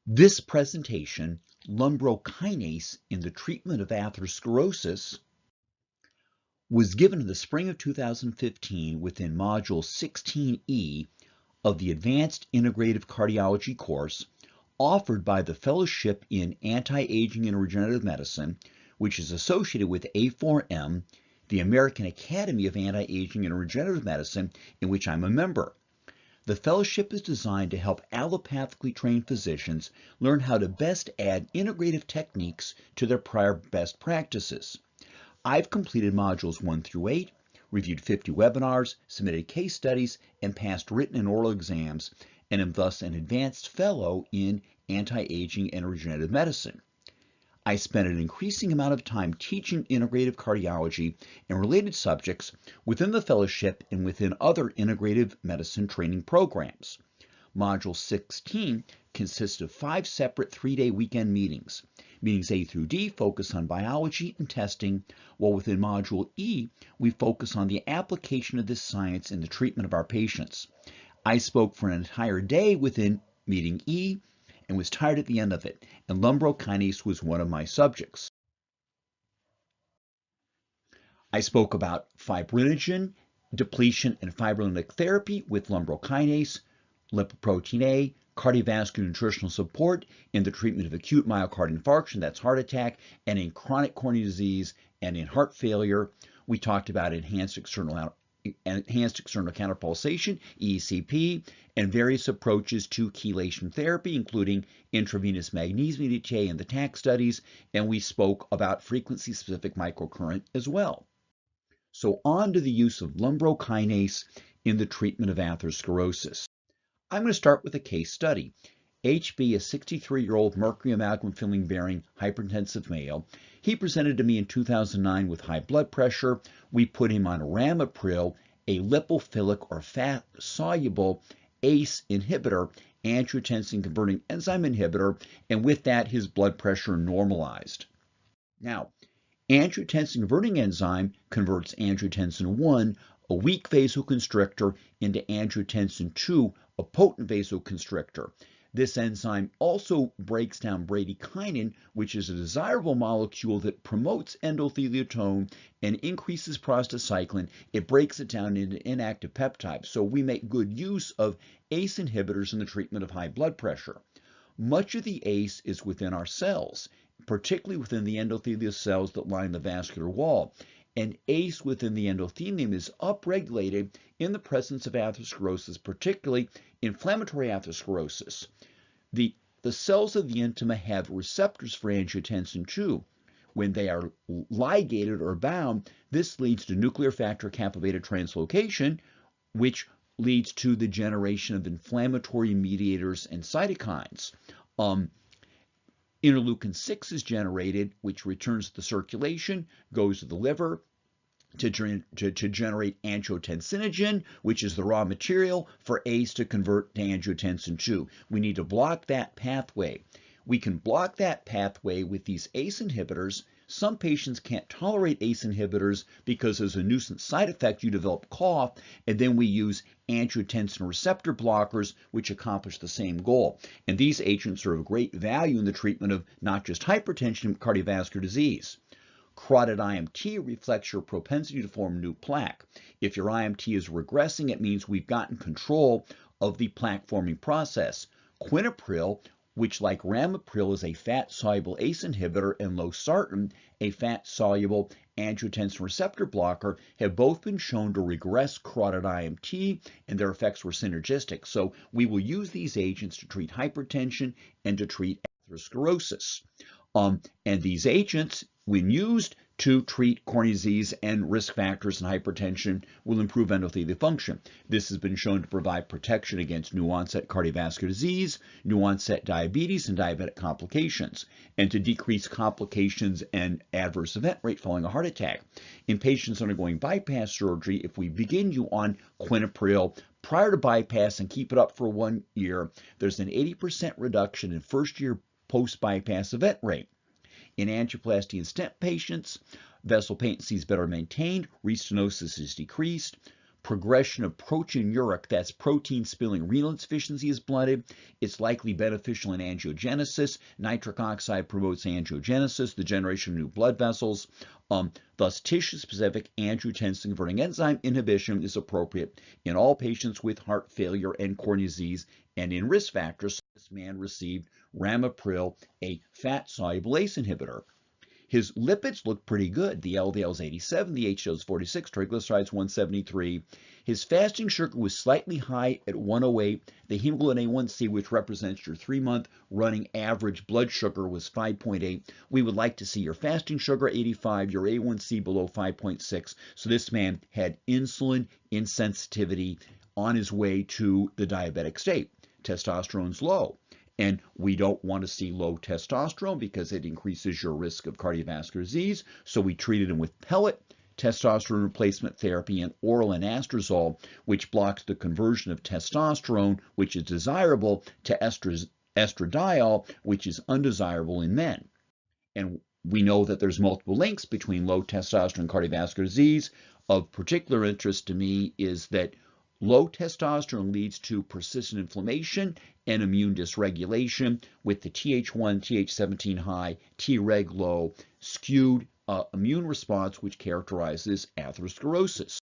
This presentation, Lumbrokinase in the treatment of atherosclerosis, was given in the spring of 2015 within Module 16E of the Advanced Integrative Cardiology course offered by the Fellowship in Anti-Aging and Regenerative Medicine, which is associated with ATHEROSCLEROSIS, the American Academy of Anti-Aging and Regenerative Medicine, in which I'm a member. The fellowship is designed to help allopathically trained physicians learn how to best add integrative techniques to their prior best practices. I've completed modules 1 through 8, reviewed 50 webinars, submitted case studies, and passed written and oral exams, and am thus an advanced fellow in anti-aging and regenerative medicine. I spent an increasing amount of time teaching integrative cardiology and related subjects within the fellowship and within other integrative medicine training programs. Module 16 consists of 5 separate 3-day weekend meetings. Meetings A through D focus on biology and testing, while within Module E, we focus on the application of this science in the treatment of our patients. I spoke for an entire day within Meeting E and was tired at the end of it, and lumbrokinase was one of my subjects. I spoke about fibrinogen, depletion, and fibrinolytic therapy with lumbrokinase, lipoprotein A, cardiovascular nutritional support in the treatment of acute myocardial infarction, that's heart attack, and in chronic coronary disease and in heart failure. We talked about enhanced external counterpulsation, ECP, and various approaches to chelation therapy, including intravenous magnesium DTA in the TAC studies, and we spoke about frequency-specific microcurrent as well. So on to the use of lumbrokinase in the treatment of atherosclerosis. I'm going to start with a case study. HB, a 63-year-old mercury amalgam filling bearing hypertensive male. He presented to me in 2009 with high blood pressure. We put him on ramipril, a lipophilic or fat-soluble ACE inhibitor, angiotensin-converting enzyme inhibitor, and with that, his blood pressure normalized. Now, angiotensin-converting enzyme converts angiotensin 1, a weak vasoconstrictor, into angiotensin 2, a potent vasoconstrictor. This enzyme also breaks down bradykinin, which is a desirable molecule that promotes endothelial tone and increases prostacyclin. It breaks it down into inactive peptides. So we make good use of ACE inhibitors in the treatment of high blood pressure. Much of the ACE is within our cells, particularly within the endothelial cells that line the vascular wall. And ACE within the endothelium is upregulated in the presence of atherosclerosis, particularly inflammatory atherosclerosis. The cells of the intima have receptors for angiotensin 2. When they are ligated or bound, this leads to nuclear factor kappa beta translocation, which leads to the generation of inflammatory mediators and cytokines. Interleukin 6 is generated, which returns to the circulation, goes to the liver to generate angiotensinogen, which is the raw material for ACE to convert to angiotensin 2. We need to block that pathway. We can block that pathway with these ACE inhibitors. Some patients can't tolerate ACE inhibitors because as a nuisance side effect, you develop cough, and then we use angiotensin receptor blockers, which accomplish the same goal. And these agents are of great value in the treatment of not just hypertension, but cardiovascular disease. Carotid IMT reflects your propensity to form new plaque. If your IMT is regressing, it means we've gotten control of the plaque-forming process. Quinapril, which like ramipril is a fat-soluble ACE inhibitor, and losartan, a fat-soluble angiotensin receptor blocker, have both been shown to regress carotid IMT, and their effects were synergistic. So we will use these agents to treat hypertension and to treat atherosclerosis. And these agents, when used to treat coronary disease and risk factors in hypertension, will improve endothelial function. This has been shown to provide protection against new-onset cardiovascular disease, new-onset diabetes, and diabetic complications, and to decrease complications and adverse event rate following a heart attack. In patients undergoing bypass surgery, if we begin you on quinapril prior to bypass and keep it up for 1 year, there's an 80% reduction in first-year post-bypass event rate. In angioplasty and stent patients, vessel patency is better maintained, restenosis is decreased, progression of proteinuric, that's protein spilling renal insufficiency, is blunted. It's likely beneficial in angiogenesis. Nitric oxide promotes angiogenesis, the generation of new blood vessels. Thus, tissue-specific angiotensin-converting enzyme inhibition is appropriate in all patients with heart failure and coronary disease and in risk factors. So this man received ramipril, a fat-soluble ACE inhibitor. His lipids look pretty good. The LDL is 87, the HDL is 46, triglycerides 173. His fasting sugar was slightly high at 108. The hemoglobin A1C, which represents your 3-month running average blood sugar, was 5.8. We would like to see your fasting sugar 85, your A1C below 5.6. So this man had insulin insensitivity on his way to the diabetic state. Testosterone's low. And we don't want to see low testosterone because it increases your risk of cardiovascular disease. So we treated him with pellet, testosterone replacement therapy, and oral anastrozole, which blocks the conversion of testosterone, which is desirable, to estradiol, which is undesirable in men. And we know that there's multiple links between low testosterone and cardiovascular disease. Of particular interest to me is that low testosterone leads to persistent inflammation and immune dysregulation with the Th1, Th17 high, Treg low, skewed immune response, which characterizes atherosclerosis.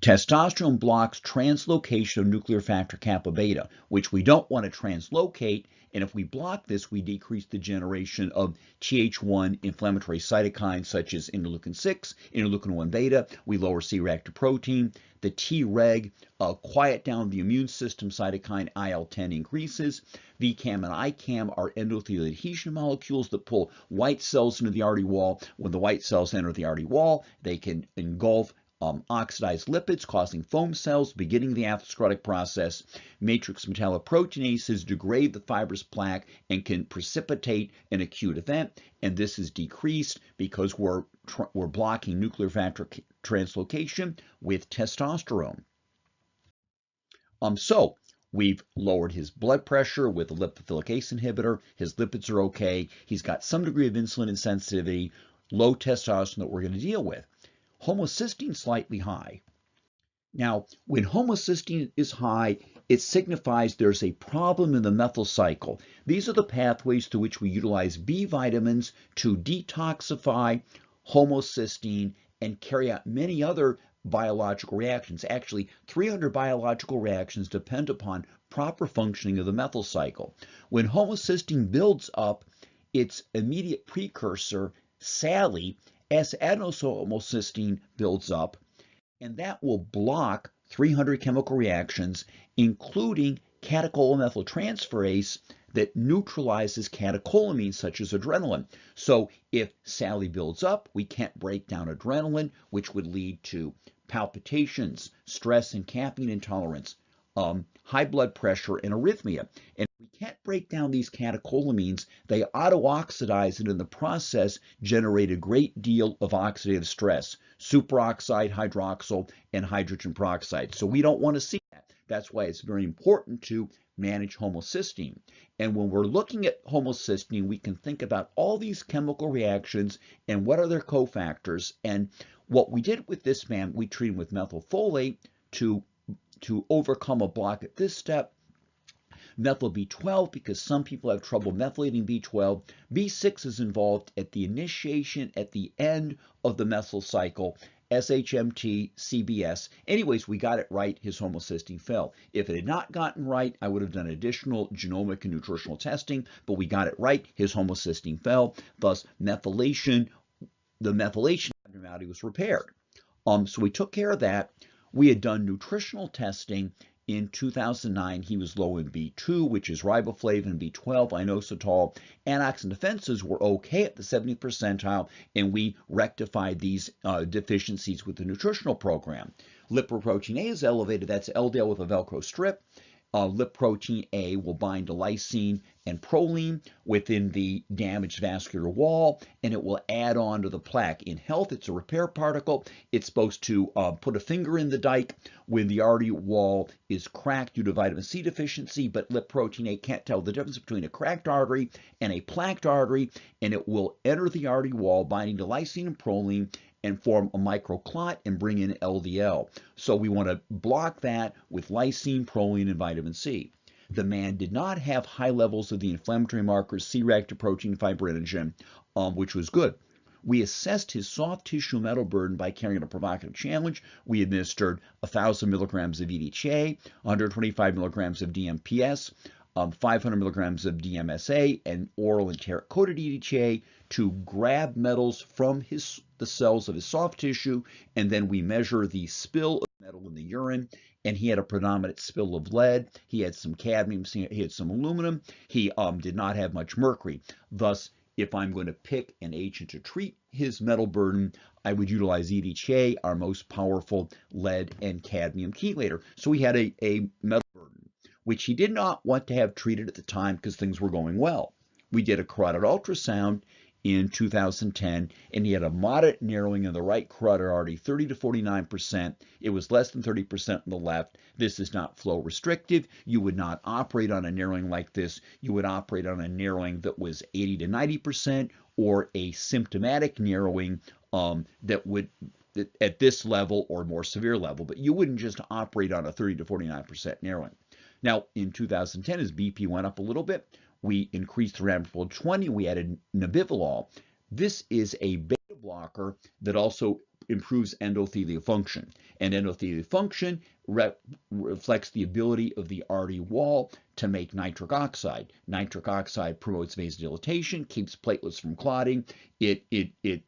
Testosterone blocks translocation of nuclear factor kappa beta, which we don't want to translocate, and if we block this, we decrease the generation of Th1 inflammatory cytokines such as interleukin 6, interleukin 1 beta. We lower C-reactive protein. The Treg quiet down the immune system cytokine IL-10 increases. VCAM and ICAM are endothelial adhesion molecules that pull white cells into the artery wall. When the white cells enter the artery wall, they can engulf oxidized lipids, causing foam cells, beginning the atherosclerotic process. Matrix metalloproteinases degrade the fibrous plaque and can precipitate an acute event, and this is decreased because we're blocking nuclear factor translocation with testosterone. So we've lowered his blood pressure with a lipophilic ACE inhibitor. His lipids are okay. He's got some degree of insulin insensitivity, low testosterone that we're going to deal with. Homocysteine slightly high. Now, when homocysteine is high, it signifies there's a problem in the methyl cycle. These are the pathways through which we utilize B vitamins to detoxify homocysteine and carry out many other biological reactions. Actually, 300 biological reactions depend upon proper functioning of the methyl cycle. When homocysteine builds up, its immediate precursor, SALI, S-adenosine builds up, and that will block 300 chemical reactions, including catecholomethyltransferase that neutralizes catecholamines such as adrenaline. So if SALI builds up, we can't break down adrenaline, which would lead to palpitations, stress and caffeine intolerance, high blood pressure, and arrhythmia. And if we can't break down these catecholamines, they auto-oxidize and in the process generate a great deal of oxidative stress, superoxide, hydroxyl, and hydrogen peroxide. So we don't want to see that. That's why it's very important to manage homocysteine. And when we're looking at homocysteine, we can think about all these chemical reactions and what are their cofactors. And what we did with this man, we treated him with methylfolate to overcome a block at this step. Methyl B12, because some people have trouble methylating B12. B6 is involved at the initiation, at the end of the methyl cycle. SHMT, CBS. Anyways, we got it right. His homocysteine fell. If it had not gotten right, I would have done additional genomic and nutritional testing, but we got it right. His homocysteine fell. Thus, methylation, the methylation abnormality was repaired. So we took care of that. We had done nutritional testing. In 2009, he was low in B2, which is riboflavin, B12, inositol. Antioxidant defenses were okay at the 70th percentile, and we rectified these deficiencies with the nutritional program. Lipoprotein A is elevated. That's LDL with a Velcro strip. Lipoprotein A will bind to lysine and proline within the damaged vascular wall, and it will add on to the plaque. In health, it's a repair particle. It's supposed to put a finger in the dike when the artery wall is cracked due to vitamin C deficiency, but lipoprotein A can't tell the difference between a cracked artery and a plaqued artery, and it will enter the artery wall binding to lysine and proline and form a microclot and bring in LDL. So we want to block that with lysine, proline, and vitamin C. The man did not have high levels of the inflammatory markers C-reactive protein fibrinogen, which was good. We assessed his soft tissue metal burden by carrying out a provocative challenge. We administered 1,000 milligrams of EDHA, 125 milligrams of DMPS, 500 milligrams of DMSA, and oral enteric-coated EDHA to grab metals from the cells of his soft tissue, and then we measure the spill of metal in the urine, and he had a predominant spill of lead. He had some cadmium, he had some aluminum. He did not have much mercury. Thus, if I'm going to pick an agent to treat his metal burden, I would utilize EDHA, our most powerful lead and cadmium chelator. So he had a metal burden, which he did not want to have treated at the time because things were going well. We did a carotid ultrasound in 2010, and he had a moderate narrowing in the right carotid artery, 30 to 49%. It was less than 30% on the left. This is not flow restrictive. You would not operate on a narrowing like this. You would operate on a narrowing that was 80 to 90%, or a symptomatic narrowing that would, at this level or more severe level, but you wouldn't just operate on a 30 to 49% narrowing. Now, in 2010, his BP went up a little bit. We increased the ramipril 20. We added nebivolol. This is a beta blocker that also improves endothelial function. And endothelial function reflects the ability of the artery wall to make nitric oxide. Nitric oxide promotes vasodilatation, keeps platelets from clotting. It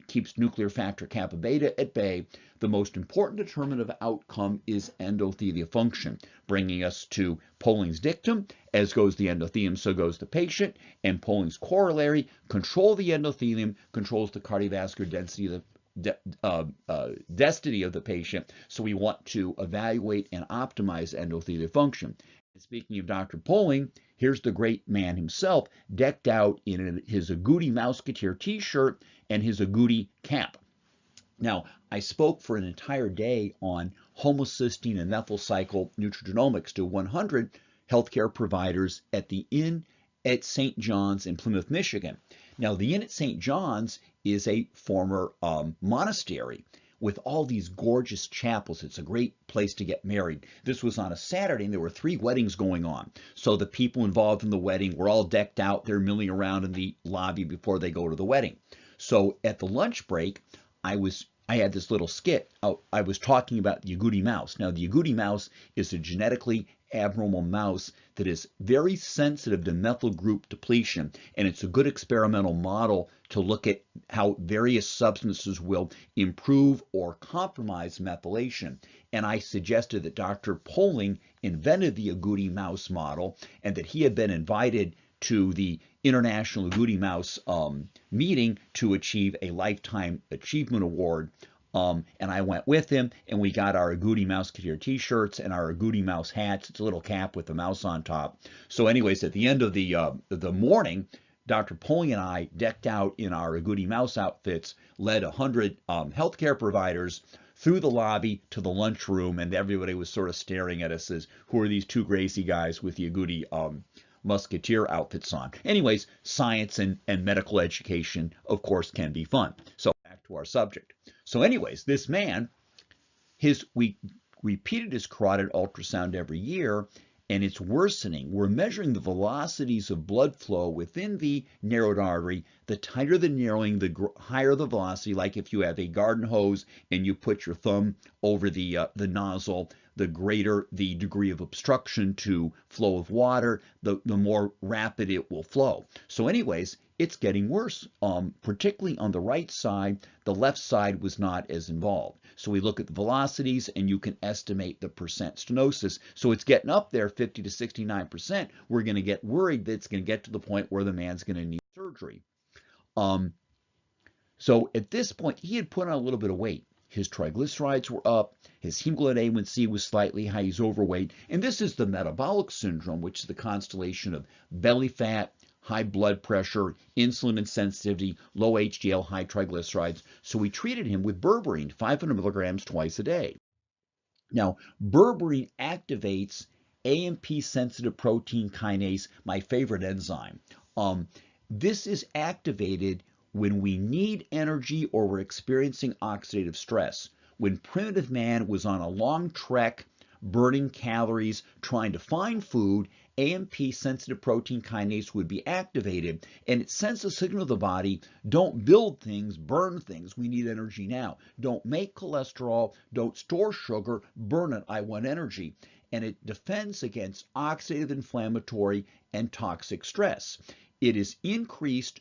keeps nuclear factor kappa beta at bay. The most important determinant of outcome is endothelial function, bringing us to Pohling's dictum: as goes the endothelium, so goes the patient. And Pohling's corollary: control the endothelium, controls the cardiovascular density of the patient. So we want to evaluate and optimize endothelial function. And speaking of Dr. Pohling, here's the great man himself, decked out in his AGOUTI Mouseketeer t-shirt and his AGOUTI cap. Now, I spoke for an entire day on homocysteine and methyl cycle nutrigenomics to 100 healthcare providers at the Inn at St. John's in Plymouth, Michigan. Now, the Inn at St. John's is a former monastery with all these gorgeous chapels. It's a great place to get married. This was on a Saturday, and there were 3 weddings going on. So the people involved in the wedding were all decked out. They're milling around in the lobby before they go to the wedding. So at the lunch break, I had this little skit. I was talking about the agouti mouse. Now, the agouti mouse is a genetically abnormal mouse that is very sensitive to methyl group depletion, and it's a good experimental model to look at how various substances will improve or compromise methylation. And I suggested that Dr. Pohling invented the agouti mouse model, and that he had been invited to the International Agouti Mouse meeting to achieve a Lifetime Achievement Award. And I went with him, and we got our AGOUTI Mouseketeer t-shirts and our AGOUTI Mouse hats. It's a little cap with a mouse on top. So anyways, at the end of the morning, Dr. Pohling and I, decked out in our AGOUTI Mouse outfits, led 100 healthcare providers through the lobby to the lunchroom, and everybody was sort of staring at us as, who are these 2 crazy guys with the AGOUTI Musketeer outfits on? Anyways, science and medical education, of course, can be fun. So back to our subject. So anyways, this man, we repeated his carotid ultrasound every year, and it's worsening. We're measuring the velocities of blood flow within the narrowed artery. The tighter the narrowing, the higher the velocity. Like if you have a garden hose and you put your thumb over the nozzle, the greater the degree of obstruction to flow of water, the more rapid it will flow. So anyways, it's getting worse, particularly on the right side. The left side was not as involved. So we look at the velocities, and you can estimate the percent stenosis. So it's getting up there, 50 to 69%. We're going to get worried that it's going to get to the point where the man's going to need surgery. So at this point, he had put on a little bit of weight. His triglycerides were up, his hemoglobin A1C was slightly high, he's overweight, and this is the metabolic syndrome, which is the constellation of belly fat, high blood pressure, insulin insensitivity, low HDL, high triglycerides. So we treated him with berberine, 500 milligrams twice a day. Now, berberine activates AMP-sensitive protein kinase, my favorite enzyme. This is activated when we need energy or we're experiencing oxidative stress. When primitive man was on a long trek, burning calories, trying to find food, AMP-sensitive protein kinase would be activated, and it sends a signal to the body, don't build things, burn things, we need energy now. Don't make cholesterol, don't store sugar, burn it, I want energy. And it defends against oxidative, inflammatory, and toxic stress. It is increased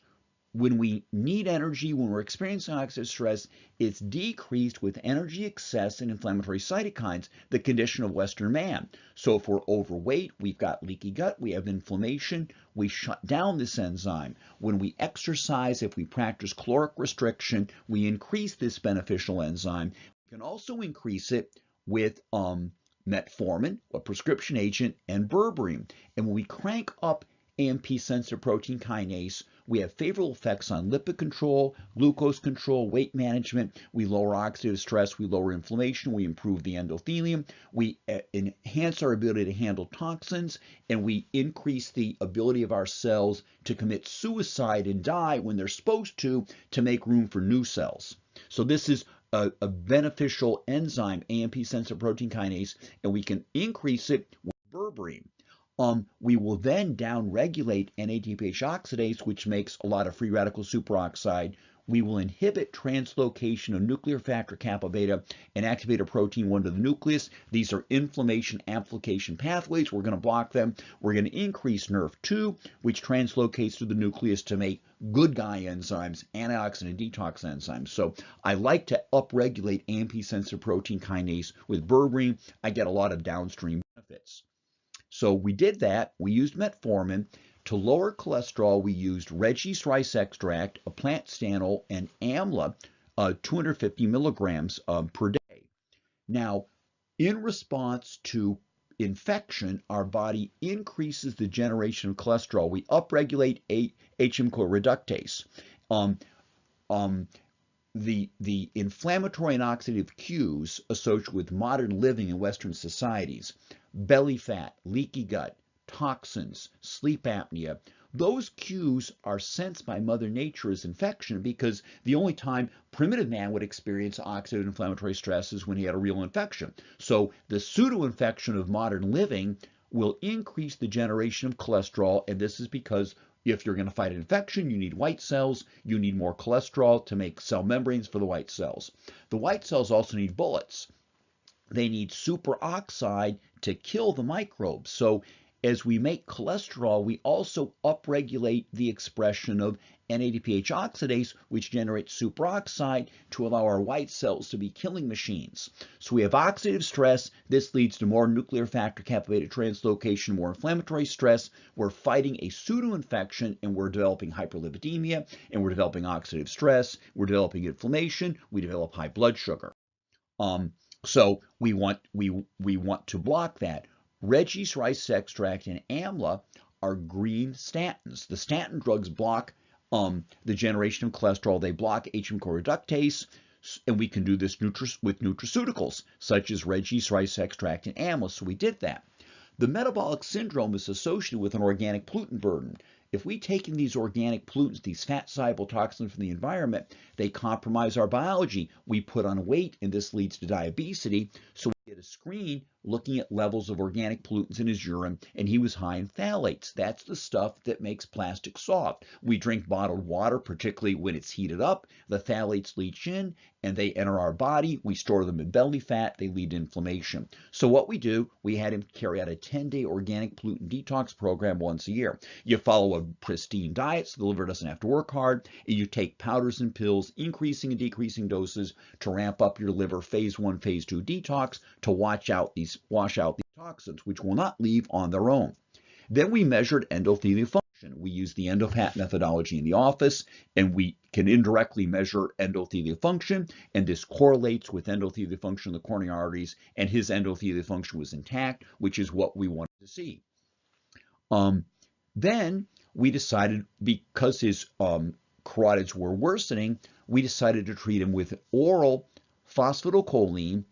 when we need energy, when we're experiencing oxidative stress. It's decreased with energy excess and inflammatory cytokines, the condition of Western man. So if we're overweight, we've got leaky gut, we have inflammation, we shut down this enzyme. When we exercise, if we practice caloric restriction, we increase this beneficial enzyme. We can also increase it with metformin, a prescription agent, and berberine. And when we crank up AMP-sensitive protein kinase, we have favorable effects on lipid control, glucose control, weight management. We lower oxidative stress, we lower inflammation, we improve the endothelium, we enhance our ability to handle toxins, and we increase the ability of our cells to commit suicide and die when they're supposed to make room for new cells. So this is a beneficial enzyme, AMP-sensitive protein kinase, and we can increase it with berberine. We will then downregulate NADPH oxidase, which makes a lot of free radical superoxide. We will inhibit translocation of nuclear factor kappa beta and activate a protein 1 to the nucleus. These are inflammation amplification pathways. We're going to block them. We're going to increase NERV2, which translocates to the nucleus to make good guy enzymes, antioxidant detox enzymes. So I like to upregulate AMP-sensitive protein kinase with berberine. I get a lot of downstream benefits. So we did that. We used metformin. To lower cholesterol, we used red yeast rice extract, a plant stanol, and amla, 250 milligrams per day. Now, in response to infection, our body increases the generation of cholesterol. We upregulate HMCO reductase. The inflammatory and oxidative cues associated with modern living in Western societies, belly fat, leaky gut, toxins, sleep apnea, those cues are sensed by Mother Nature as infection, because the only time primitive man would experience oxidative inflammatory stress is when he had a real infection. So the pseudo-infection of modern living will increase the generation of cholesterol, and this is because if you're going to fight an infection, you need white cells, you need more cholesterol to make cell membranes for the white cells. The white cells also need bullets. They need superoxide to kill the microbes. So as we make cholesterol, we also upregulate the expression of NADPH oxidase, which generates superoxide to allow our white cells to be killing machines. So we have oxidative stress. This leads to more nuclear factor kappa beta translocation, more inflammatory stress. We're fighting a pseudo-infection, and we're developing hyperlipidemia, and we're developing oxidative stress. We're developing inflammation. We develop high blood sugar. So we want to block that. Red yeast rice extract and amla are green statins. The statin drugs block the generation of cholesterol. They block HMCO reductase, and we can do this with nutraceuticals, such as red yeast rice extract and amla. So we did that. The metabolic syndrome is associated with an organic pollutant burden. If we take in these organic pollutants, these fat-soluble toxins from the environment, they compromise our biology. We put on weight, and this leads to diabetes. So we did a screen looking at levels of organic pollutants in his urine, and he was high in phthalates. That's the stuff that makes plastic soft. We drink bottled water, particularly when it's heated up. The phthalates leach in, and they enter our body. We store them in belly fat. They lead to inflammation. So what we do, we had him carry out a 10-day organic pollutant detox program once a year. You follow a pristine diet so the liver doesn't have to work hard, and you take powders and pills, increasing and decreasing doses to ramp up your liver phase 1, phase 2 detox to wash out these toxins, which will not leave on their own. Then we measured endothelial function. We use the ENDOPAT methodology in the office, and we can indirectly measure endothelial function, and this correlates with endothelial function of the coronary arteries, and his endothelial function was intact, which is what we wanted to see. Then we decided, because his carotids were worsening, we decided to treat him with oral phosphatidylcholine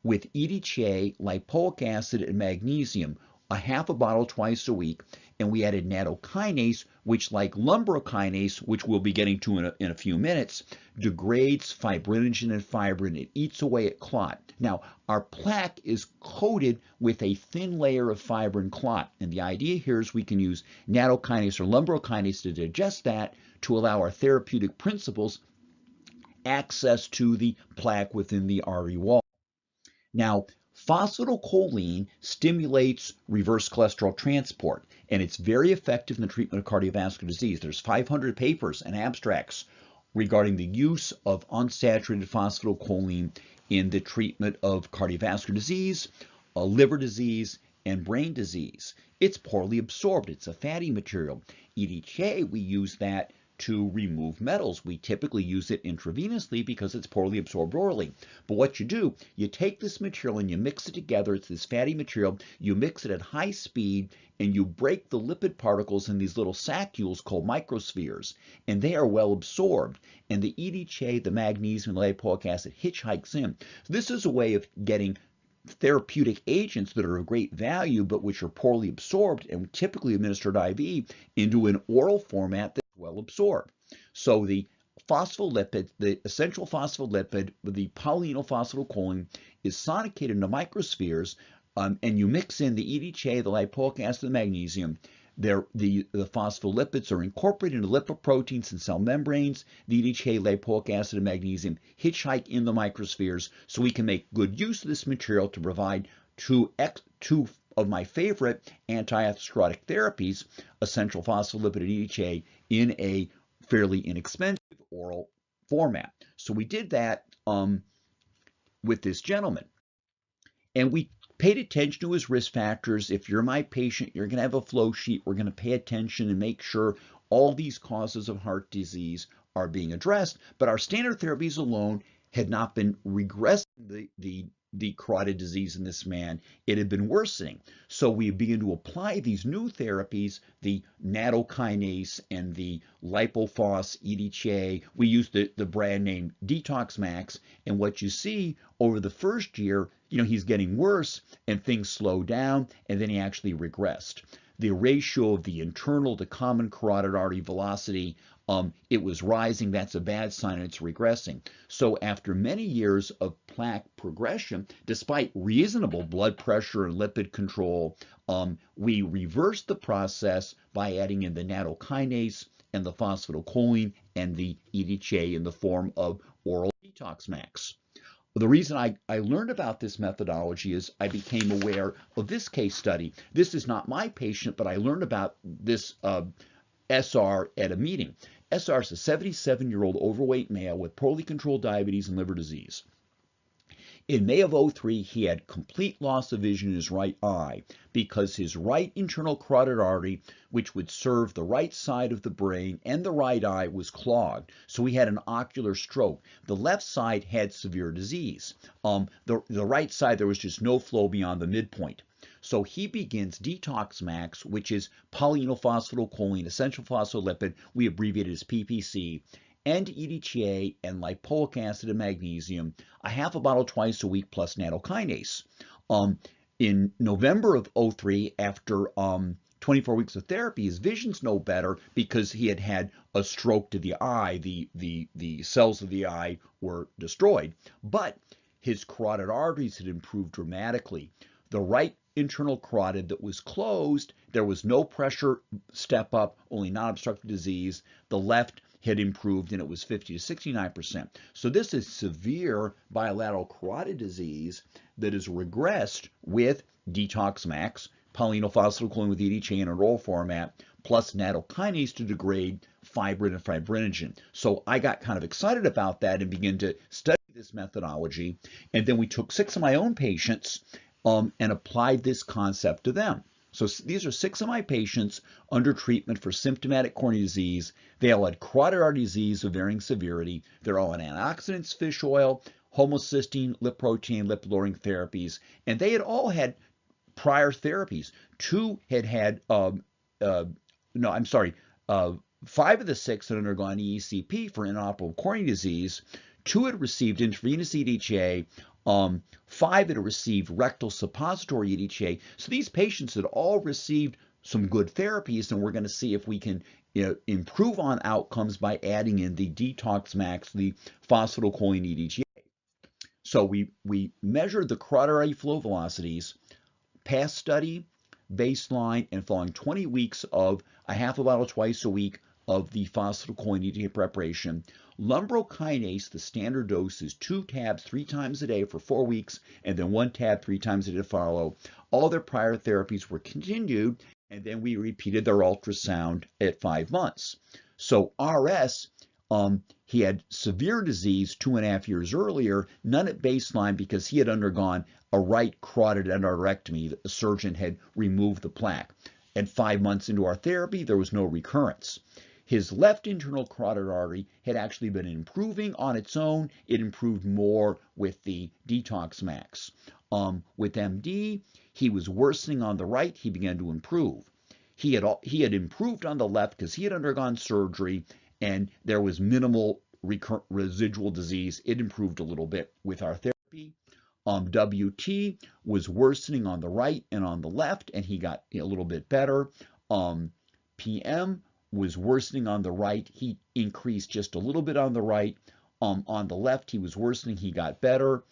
with EDTA, lipoic acid, and magnesium. a half a bottle twice a week, and we added nattokinase, which, like lumbrokinase, which we'll be getting to in a few minutes, degrades fibrinogen and fibrin. It eats away at clot. Now, our plaque is coated with a thin layer of fibrin clot, and the idea here is we can use nattokinase or lumbrokinase to digest that to allow our therapeutic principles access to the plaque within the artery wall. Now, phosphatidylcholine stimulates reverse cholesterol transport, and it's very effective in the treatment of cardiovascular disease. There's 500 papers and abstracts regarding the use of unsaturated phosphatidylcholine in the treatment of cardiovascular disease, liver disease, and brain disease. It's poorly absorbed. It's a fatty material. EDTA, we use that to remove metals. We typically use it intravenously because it's poorly absorbed orally. But what you do, you take this material and you mix it together. It's this fatty material. You mix it at high speed and you break the lipid particles in these little saccules called microspheres, and they are well absorbed. And the EDTA, the magnesium, and lipoic acid hitchhikes in. So this is a way of getting therapeutic agents that are of great value but which are poorly absorbed and typically administered IV into an oral format that's well absorbed. So the phospholipid, the essential phospholipid, the polyenylphosphatidylcholine, is sonicated into microspheres, and you mix in the EDTA, the lipoic acid, the magnesium. The phospholipids are incorporated into lipoproteins and cell membranes. The EDTA, lipoic acid, and magnesium hitchhike in the microspheres, so we can make good use of this material to provide two of my favorite anti-atherosclerotic therapies, essential phospholipid and EDTA, in a fairly inexpensive oral format. So we did that with this gentleman, and we paid attention to his risk factors. If you're my patient, you're going to have a flow sheet. We're going to pay attention and make sure all these causes of heart disease are being addressed. But our standard therapies alone had not been regressing the carotid disease in this man. It had been worsening. So we began to apply these new therapies, the nattokinase and the lipophos EDTA. We used the brand name Detox Max, and what you see over the first year, he's getting worse and things slow down, and then he actually regressed. The ratio of the internal to common carotid artery velocity, it was rising. That's a bad sign, and it's regressing. So after many years of plaque progression, despite reasonable blood pressure and lipid control, we reversed the process by adding in the nattokinase and the phosphatidylcholine and the EDTA in the form of oral Detox Max. The reason I learned about this methodology is I became aware of this case study. This is not my patient, but I learned about this SR at a meeting. SR is a 77-year-old overweight male with poorly controlled diabetes and liver disease. In May of 2003, he had complete loss of vision in his right eye because his right internal carotid artery, which would serve the right side of the brain and the right eye, was clogged. So he had an ocular stroke. The left side had severe disease. The right side, there was just no flow beyond the midpoint. So he begins Detox Max, which is polyenylphosphatidylcholine, essential phospholipid, we abbreviate it as PPC, and EDTA and lipoic acid and magnesium, a half a bottle twice a week plus nattokinase. In November of 2003, after 24 weeks of therapy, his vision's no better because he had had a stroke to the eye. The cells of the eye were destroyed, but his carotid arteries had improved dramatically. The right internal carotid that was closed, there was no pressure step up, only non-obstructive disease. The left had improved, and it was 50 to 69%. So this is severe bilateral carotid disease that is regressed with Detox Max, polyenylphosphatidylcholine with EDTA in an oral format, plus nattokinase to degrade fibrin and fibrinogen. So I got kind of excited about that and began to study this methodology. And then we took 6 of my own patients and applied this concept to them. So these are 6 of my patients under treatment for symptomatic coronary disease. They all had carotid artery disease of varying severity. They're all on antioxidants, fish oil, homocysteine, lip protein, lipid-lowering therapies, and they had all had prior therapies. 2 had had, 5 of the 6 had undergone EECP for inoperable coronary disease. 2 had received intravenous EDTA, 5 that had received rectal suppository EDTA. So these patients had all received some good therapies, and we're going to see if we can improve on outcomes by adding in the detox max, the phosphatidylcholine EDTA. So we measured the carotid artery flow velocities, past study, baseline, and following 20 weeks of a half a bottle twice a week of the phosphatidylcholine EDTA preparation. Lumbrokinase, the standard dose, is 2 tabs 3 times a day for 4 weeks, and then 1 tab 3 times a day to follow. All their prior therapies were continued, and then we repeated their ultrasound at 5 months. So RS, he had severe disease 2.5 years earlier, none at baseline because he had undergone a right carotid endarterectomy. The surgeon had removed the plaque. At 5 months into our therapy, there was no recurrence. His left internal carotid artery had actually been improving on its own. It improved more with the detox max. With MD, he was worsening on the right. He began to improve. He had improved on the left because he had undergone surgery and there was minimal residual disease. It improved a little bit with our therapy. WT was worsening on the right and on the left, and he got a little bit better. PM was worsening on the right. He increased just a little bit on the right. On the left, he was worsening. He got better.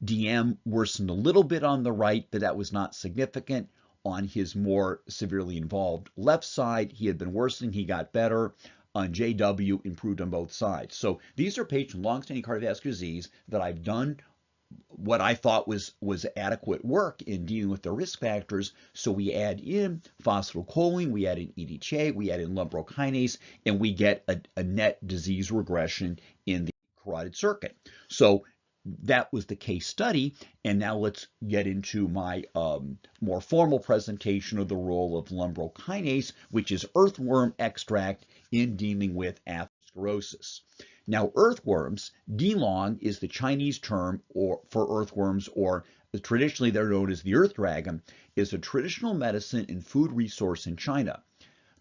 DM worsened a little bit on the right, but that was not significant. On his more severely involved left side, he had been worsening. He got better. On JW, improved on both sides. So these are patients with long-standing cardiovascular disease that I've done what I thought was adequate work in dealing with the risk factors. So we add in phosphatidylcholine, we add in EDTA, we add in lumbrokinase, and we get a net disease regression in the carotid circuit. So that was the case study, and now let's get into my more formal presentation of the role of lumbrokinase, which is earthworm extract in dealing with atherosclerosis. Now, earthworms, D-long is the Chinese term for earthworms, or traditionally they're known as the earth dragon, is a traditional medicine and food resource in China.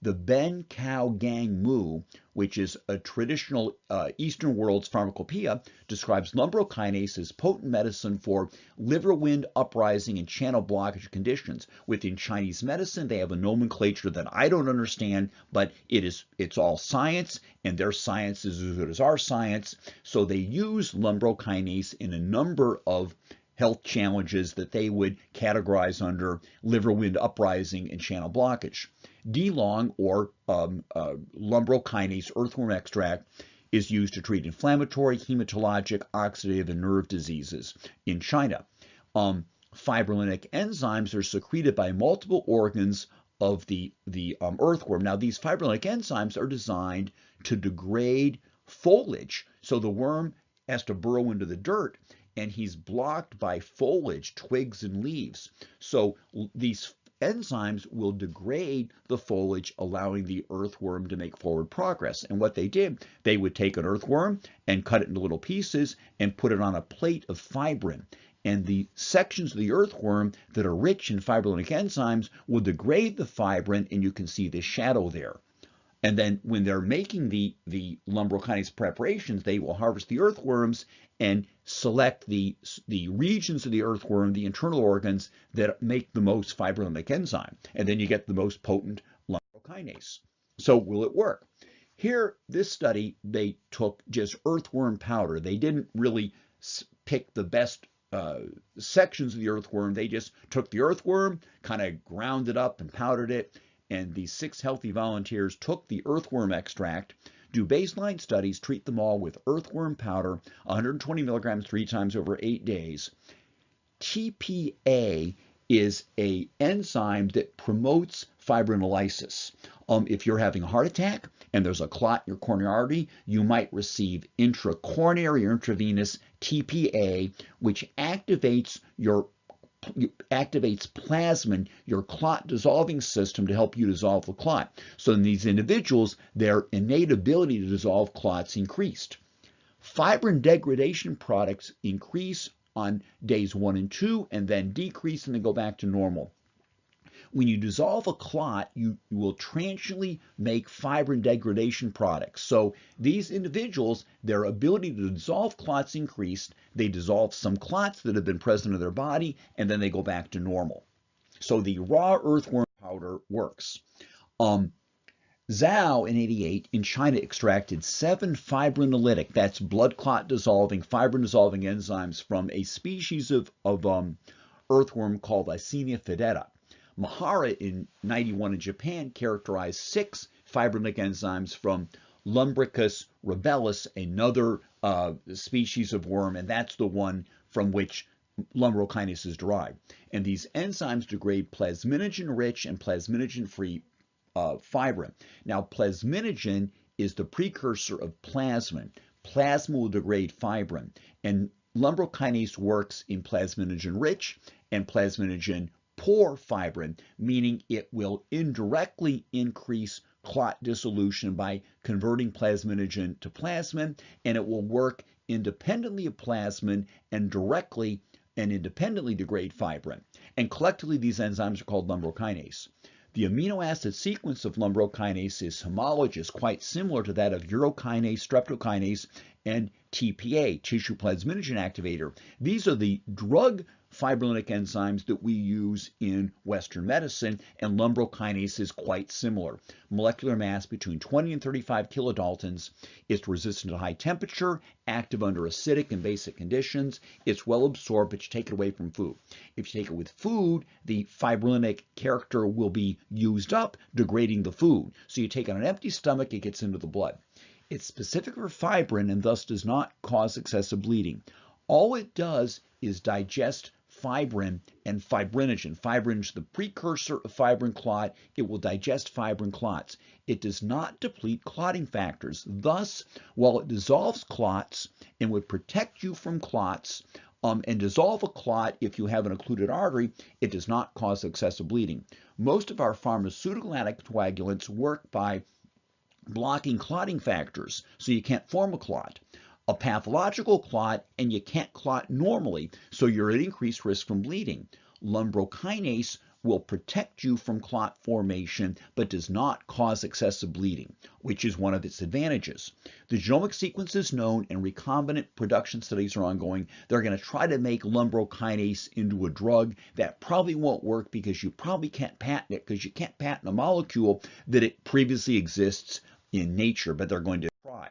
The Ben Cao Gang Mu, which is a traditional Eastern world's pharmacopoeia, describes lumbrokinase as potent medicine for liver wind uprising and channel blockage conditions. Within Chinese medicine, they have a nomenclature that I don't understand, but it's all science, and their science is as good as our science. So they use lumbrokinase in a number of health challenges that they would categorize under liver wind uprising and channel blockage. D-long, or lumbrokinase earthworm extract, is used to treat inflammatory, hematologic, oxidative, and nerve diseases in China. Fibrinolytic enzymes are secreted by multiple organs of the earthworm. Now, these fibrinolytic enzymes are designed to degrade foliage. So the worm has to burrow into the dirt, and he's blocked by foliage, twigs, and leaves. So these enzymes will degrade the foliage, allowing the earthworm to make forward progress. And what they did, they would take an earthworm and cut it into little pieces and put it on a plate of fibrin. And the sections of the earthworm that are rich in fibrinolytic enzymes will degrade the fibrin, and you can see the shadow there. And then when they're making the lumbrokinase preparations, they will harvest the earthworms and select the regions of the earthworm, the internal organs that make the most fibrinolytic enzyme. And then you get the most potent lumbrokinase. So will it work? Here, this study, they took just earthworm powder. They didn't really pick the best sections of the earthworm. They just took the earthworm, kind of ground it up and powdered it. And the 6 healthy volunteers took the earthworm extract, do baseline studies, treat them all with earthworm powder, 120 milligrams 3 times over 8 days. TPA is an enzyme that promotes fibrinolysis. If you're having a heart attack and there's a clot in your coronary artery, you might receive intracoronary or intravenous TPA, which activates plasmin, your clot dissolving system, to help you dissolve the clot. So in these individuals, their innate ability to dissolve clots increased. Fibrin degradation products increase on days 1 and 2 and then decrease and then go back to normal. When you dissolve a clot, you will transiently make fibrin degradation products. So these individuals, their ability to dissolve clots increased. They dissolve some clots that have been present in their body, and then they go back to normal. So the raw earthworm powder works. Zhao in '88 in China extracted 7 fibrinolytic, that's blood clot dissolving, fibrin dissolving enzymes from a species of earthworm called Eisenia fideta. Mahara in '91 in Japan characterized 6 fibrinolytic enzymes from Lumbrokinase rubellus, another species of worm, and that's the one from which lumbrokinase is derived. And these enzymes degrade plasminogen-rich and plasminogen-free fibrin. Now, plasminogen is the precursor of plasmin. Plasma will degrade fibrin, and lumbrokinase works in plasminogen-rich and plasminogen-poor fibrin, meaning it will indirectly increase clot dissolution by converting plasminogen to plasmin, and it will work independently of plasmin and directly and independently degrade fibrin. And collectively, these enzymes are called lumbrokinase. The amino acid sequence of lumbrokinase is homologous, quite similar to that of urokinase, streptokinase, and TPA, tissue plasminogen activator. These are the drug fibrinolytic enzymes that we use in Western medicine, and lumbrokinase is quite similar. Molecular mass between 20 and 35 kilodaltons. It's resistant to high temperature, active under acidic and basic conditions. It's well absorbed, but you take it away from food. If you take it with food, the fibrinolytic character will be used up, degrading the food. So you take it on an empty stomach, it gets into the blood. It's specific for fibrin and thus does not cause excessive bleeding. All it does is digest fibrin and fibrinogen. Fibrin is the precursor of fibrin clot. It will digest fibrin clots. It does not deplete clotting factors. Thus, while it dissolves clots and would protect you from clots and dissolve a clot if you have an occluded artery, it does not cause excessive bleeding. Most of our pharmaceutical anticoagulants work by blocking clotting factors, so you can't form a clot. A pathological clot, and you can't clot normally, so you're at increased risk from bleeding. Lumbrokinase will protect you from clot formation, but does not cause excessive bleeding, which is one of its advantages. The genomic sequence is known, and recombinant production studies are ongoing. They're going to try to make lumbrokinase into a drug. That probably won't work because you probably can't patent it, because you can't patent a molecule that it previously exists in nature, but they're going to try.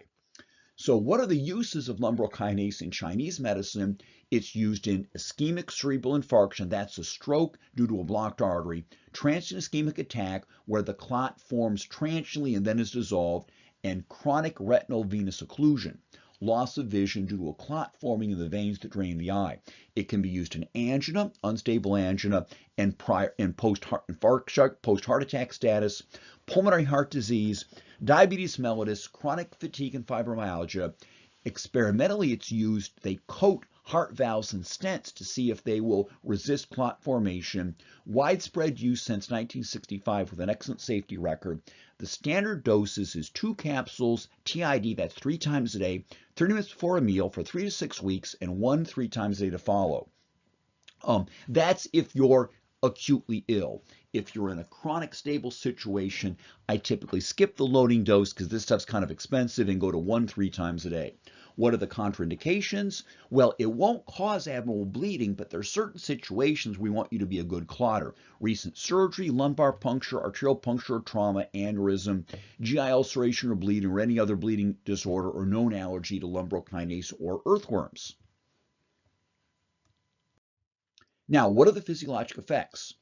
So what are the uses of lumbrokinase in Chinese medicine? It's used in ischemic cerebral infarction, that's a stroke due to a blocked artery, transient ischemic attack, where the clot forms transiently and then is dissolved, and chronic retinal venous occlusion, loss of vision due to a clot forming in the veins that drain the eye. It can be used in angina, unstable angina, and post-heart infarction, post-heart attack status, pulmonary heart disease, diabetes mellitus, chronic fatigue and fibromyalgia. Experimentally, it's used, they coat heart valves and stents to see if they will resist clot formation. Widespread use since 1965 with an excellent safety record. The standard doses is 2 capsules, TID, that's 3 times a day, 30 minutes before a meal for 3 to 6 weeks, and 1 3 times a day to follow. That's if you're acutely ill. If you're in a chronic stable situation, I typically skip the loading dose because this stuff's kind of expensive and go to 1 3 times a day. What are the contraindications? Well, it won't cause abnormal bleeding, but there are certain situations we want you to be a good clotter. Recent surgery, lumbar puncture, arterial puncture, trauma, aneurysm, GI ulceration or bleeding, or any other bleeding disorder, or known allergy to lumbrokinase or earthworms. Now, what are the physiologic effects?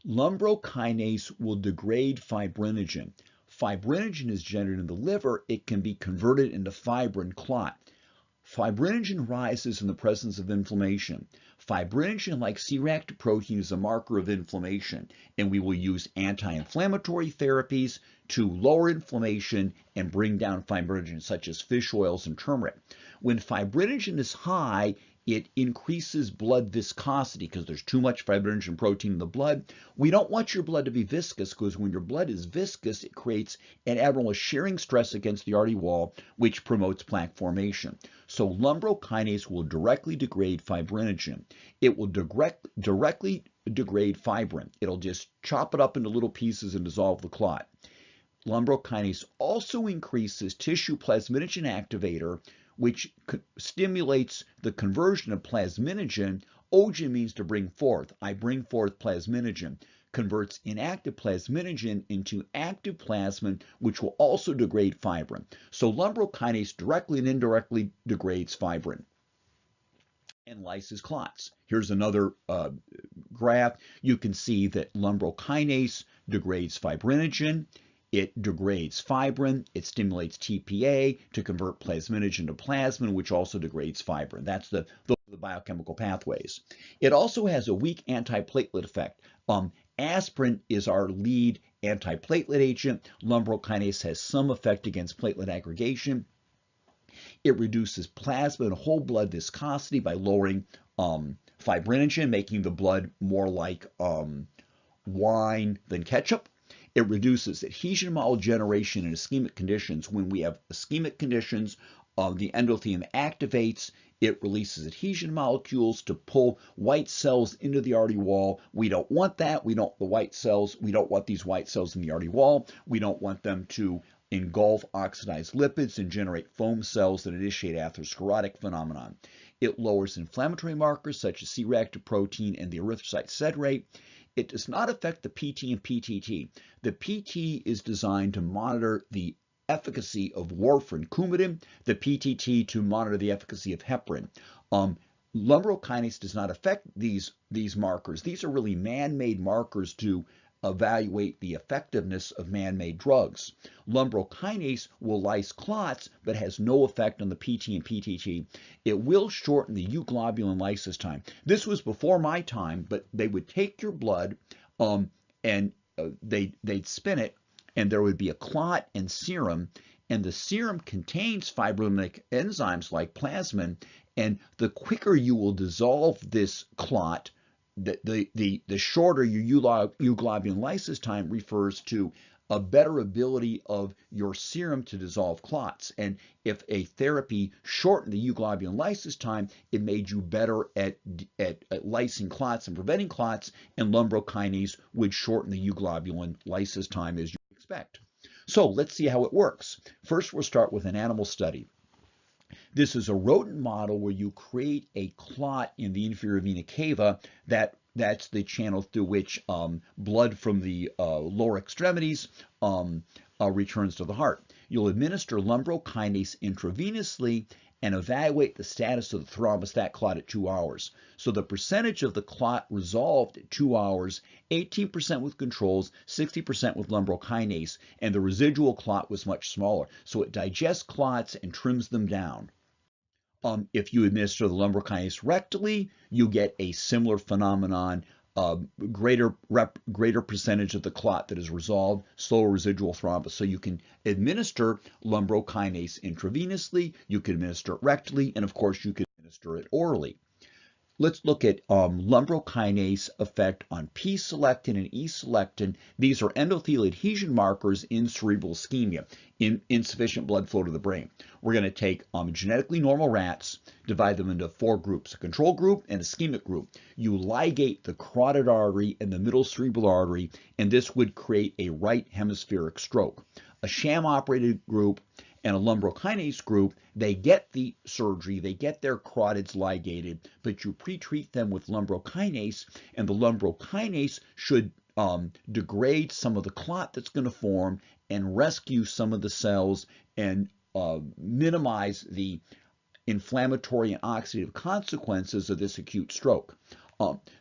Lumbrokinase will degrade fibrinogen. Fibrinogen is generated in the liver. It can be converted into fibrin clot. Fibrinogen rises in the presence of inflammation. Fibrinogen, like C-reactive protein, is a marker of inflammation, and we will use anti-inflammatory therapies to lower inflammation and bring down fibrinogen, such as fish oils and turmeric. When fibrinogen is high, it increases blood viscosity because there's too much fibrinogen protein in the blood. We don't want your blood to be viscous because when your blood is viscous, it creates an abnormal shearing stress against the artery wall, which promotes plaque formation. So lumbrokinase will directly degrade fibrinogen. It will directly degrade fibrin. It'll just chop it up into little pieces and dissolve the clot. Lumbrokinase also increases tissue plasminogen activator, which stimulates the conversion of plasminogen. Ogen means to bring forth. I bring forth plasminogen. Converts inactive plasminogen into active plasmin, which will also degrade fibrin. So lumbrokinase directly and indirectly degrades fibrin and lyses clots. Here's another graph. You can see that lumbrokinase degrades fibrinogen. It degrades fibrin. It stimulates TPA to convert plasminogen to plasmin, which also degrades fibrin. Those are the biochemical pathways. It also has a weak antiplatelet effect. Aspirin is our lead antiplatelet agent. Lumbrokinase has some effect against platelet aggregation. It reduces plasma and whole blood viscosity by lowering fibrinogen, making the blood more like wine than ketchup. It reduces adhesion model generation in ischemic conditions. When we have ischemic conditions, the endothelium activates. It releases adhesion molecules to pull white cells into the artery wall. We don't want that. We don't want these white cells in the artery wall. We don't want them to engulf oxidized lipids and generate foam cells that initiate atherosclerotic phenomenon. It lowers inflammatory markers such as C-reactive protein and the erythrocyte sed rate. It does not affect the PT and PTT. The PT is designed to monitor the efficacy of warfarin, Coumadin, the PTT to monitor the efficacy of heparin. Lumbrokinase does not affect these markers. These are really man-made markers to evaluate the effectiveness of man-made drugs. Lumbrokinase will lyse clots, but has no effect on the PT and PTT. It will shorten the euglobulin lysis time. This was before my time, but they would take your blood and they'd spin it, and there would be a clot and serum, and the serum contains fibrinolytic enzymes like plasmin, and the quicker you will dissolve this clot, the shorter your euglobulin lysis time refers to a better ability of your serum to dissolve clots. And if a therapy shortened the euglobulin lysis time, it made you better at lysing clots and preventing clots, and lumbrokinase would shorten the euglobulin lysis time as you expect. So let's see how it works. First, we'll start with an animal study. This is a rodent model where you create a clot in the inferior vena cava. That's the channel through which blood from the lower extremities returns to the heart. You'll administer lumbrokinase intravenously and evaluate the status of the thrombocyte clot at 2 hours. So the percentage of the clot resolved at 2 hours, 18% with controls, 60% with lumbrokinase, and the residual clot was much smaller. So it digests clots and trims them down. If you administer the lumbrokinase rectally, you get a similar phenomenon, greater percentage of the clot that is resolved, slower residual thrombus. So you can administer lumbrokinase intravenously, you can administer it rectally, and of course you can administer it orally. Let's look at lumbrokinase effect on P-SELECTIN and E-SELECTIN. These are endothelial adhesion markers in cerebral ischemia, in insufficient blood flow to the brain. We're going to take genetically normal rats, divide them into 4 groups, a control group and a ischemic group. You ligate the carotid artery and the middle cerebral artery, and this would create a right hemispheric stroke. A sham-operated group and a lumbrokinase group, they get the surgery, they get their carotids ligated, but you pre-treat them with lumbrokinase, and the lumbrokinase should degrade some of the clot that's going to form and rescue some of the cells and minimize the inflammatory and oxidative consequences of this acute stroke.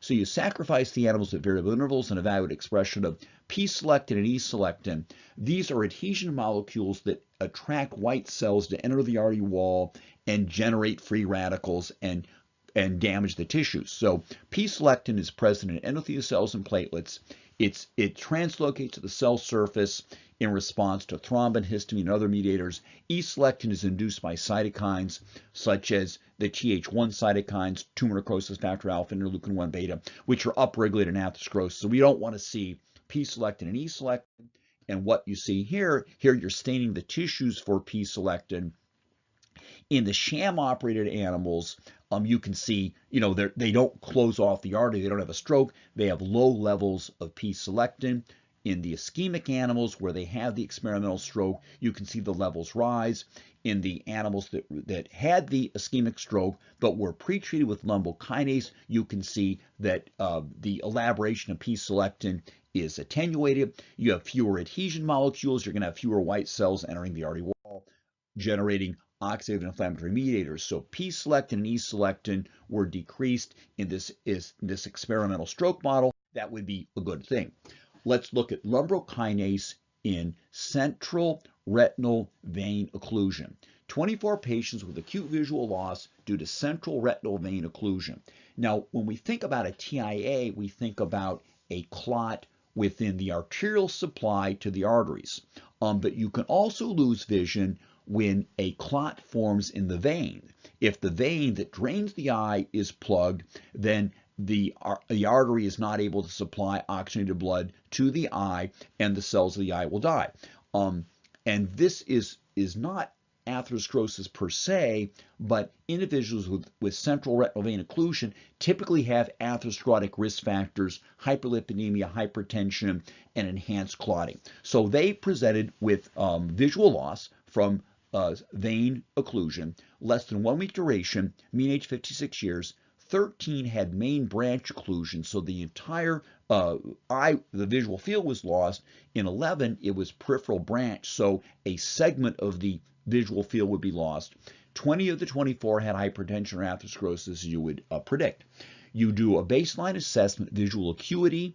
So you sacrifice the animals at variable intervals and evaluate expression of P-SELECTIN and E-SELECTIN. These are adhesion molecules that attract white cells to enter the artery wall and generate free radicals and damage the tissues. So P-SELECTIN is present in endothelial cells and platelets. It translocates to the cell surface in response to thrombin, histamine, and other mediators. E-SELECTIN is induced by cytokines such as the Th1 cytokines, tumor necrosis factor alpha, interleukin-1 beta, which are upregulated in atherosclerosis. So we don't want to see P-SELECTIN and E-SELECTIN. And what you see here you're staining the tissues for P-SELECTIN. In the sham-operated animals, you can see, they don't close off the artery. They don't have a stroke. They have low levels of P-SELECTIN. In the ischemic animals where they have the experimental stroke, you can see the levels rise. In the animals that had the ischemic stroke but were pretreated with lumbrokinase, you can see that the elaboration of P-SELECTIN is attenuated. You have fewer adhesion molecules. You're going to have fewer white cells entering the artery wall, generating oxidative inflammatory mediators. So P-SELECTIN and E-SELECTIN were decreased in this experimental stroke model. That would be a good thing. Let's look at lumbrokinase in central retinal vein occlusion. 24 patients with acute visual loss due to central retinal vein occlusion. Now, when we think about a TIA, we think about a clot within the arterial supply to the arteries. But you can also lose vision when a clot forms in the vein. If the vein that drains the eye is plugged, then the artery is not able to supply oxygenated blood to the eye, and the cells of the eye will die. And this is not atherosclerosis per se, but individuals with central retinal vein occlusion typically have atherosclerotic risk factors, hyperlipidemia, hypertension, and enhanced clotting. So they presented with visual loss from vein occlusion, less than 1 week duration, mean age 56 years. 13 had main branch occlusion, so the entire the visual field was lost. In 11, it was peripheral branch, so a segment of the visual field would be lost. 20 of the 24 had hypertension or atherosclerosis, as you would predict. You do a baseline assessment, visual acuity,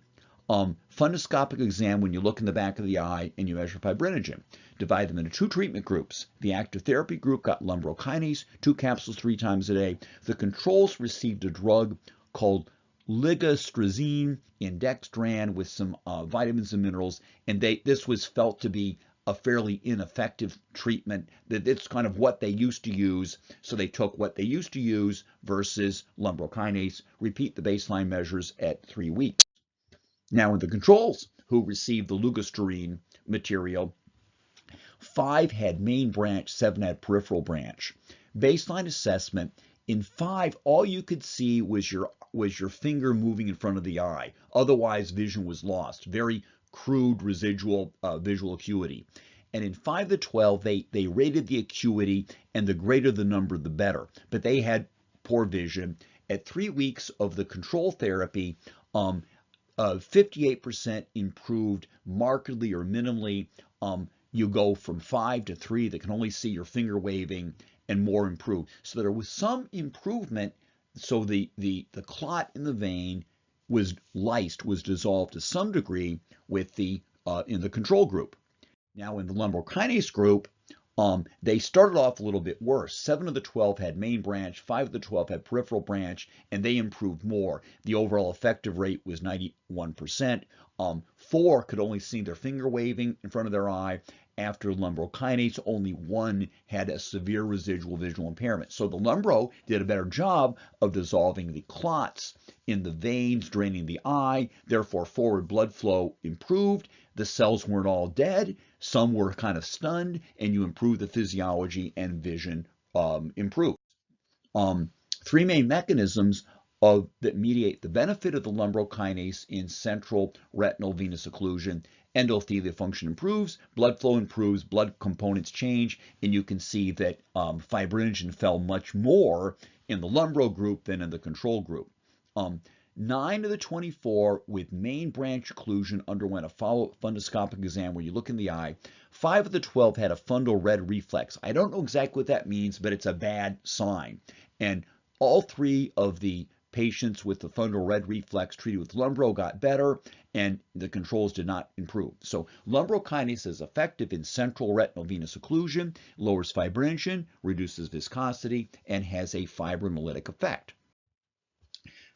fundoscopic exam when you look in the back of the eye, and you measure fibrinogen. Divide them into 2 treatment groups. The active therapy group got lumbrokinase, 2 capsules 3 times a day. The controls received a drug called ligastrazine in dextran with some vitamins and minerals, and this was felt to be a fairly ineffective treatment. That it's kind of what they used to use, so they took what they used to use versus lumbrokinase. Repeat the baseline measures at 3 weeks. Now, in the controls who received the ligastrazine material, 5 had main branch, 7 had peripheral branch. Baseline assessment, in 5, all you could see was your finger moving in front of the eye. Otherwise, vision was lost. Very crude residual visual acuity. And in 5 to 12, they rated the acuity, and the greater the number, the better. But they had poor vision. At 3 weeks of the control therapy, 58% improved markedly or minimally. You go from 5 to 3 that can only see your finger waving, and more improved. So there was some improvement. So the clot in the vein was lysed, was dissolved to some degree with the in the control group. Now in the lumbrokinase group, they started off a little bit worse. 7 of the 12 had main branch, 5 of the 12 had peripheral branch, and they improved more. The overall effective rate was 91%. 4 could only see their finger waving in front of their eye. After lumbrokinase, only 1 had a severe residual visual impairment. So the lumbro did a better job of dissolving the clots in the veins, draining the eye. Therefore, forward blood flow improved. The cells weren't all dead. Some were kind of stunned, and you improve the physiology, and vision improved. 3 main mechanisms that mediate the benefit of the lumbrokinase in central retinal venous occlusion. Endothelial function improves, blood flow improves, blood components change, and you can see that fibrinogen fell much more in the lumbro group than in the control group. 9 of the 24 with main branch occlusion underwent a follow-up fundoscopic exam where you look in the eye. 5 of the 12 had a fundal red reflex. I don't know exactly what that means, but it's a bad sign. And all 3 of the patients with the fundal red reflex treated with lumbro got better, and the controls did not improve. So lumbrokinase is effective in central retinal venous occlusion, lowers fibrinogen, reduces viscosity, and has a fibrinolytic effect.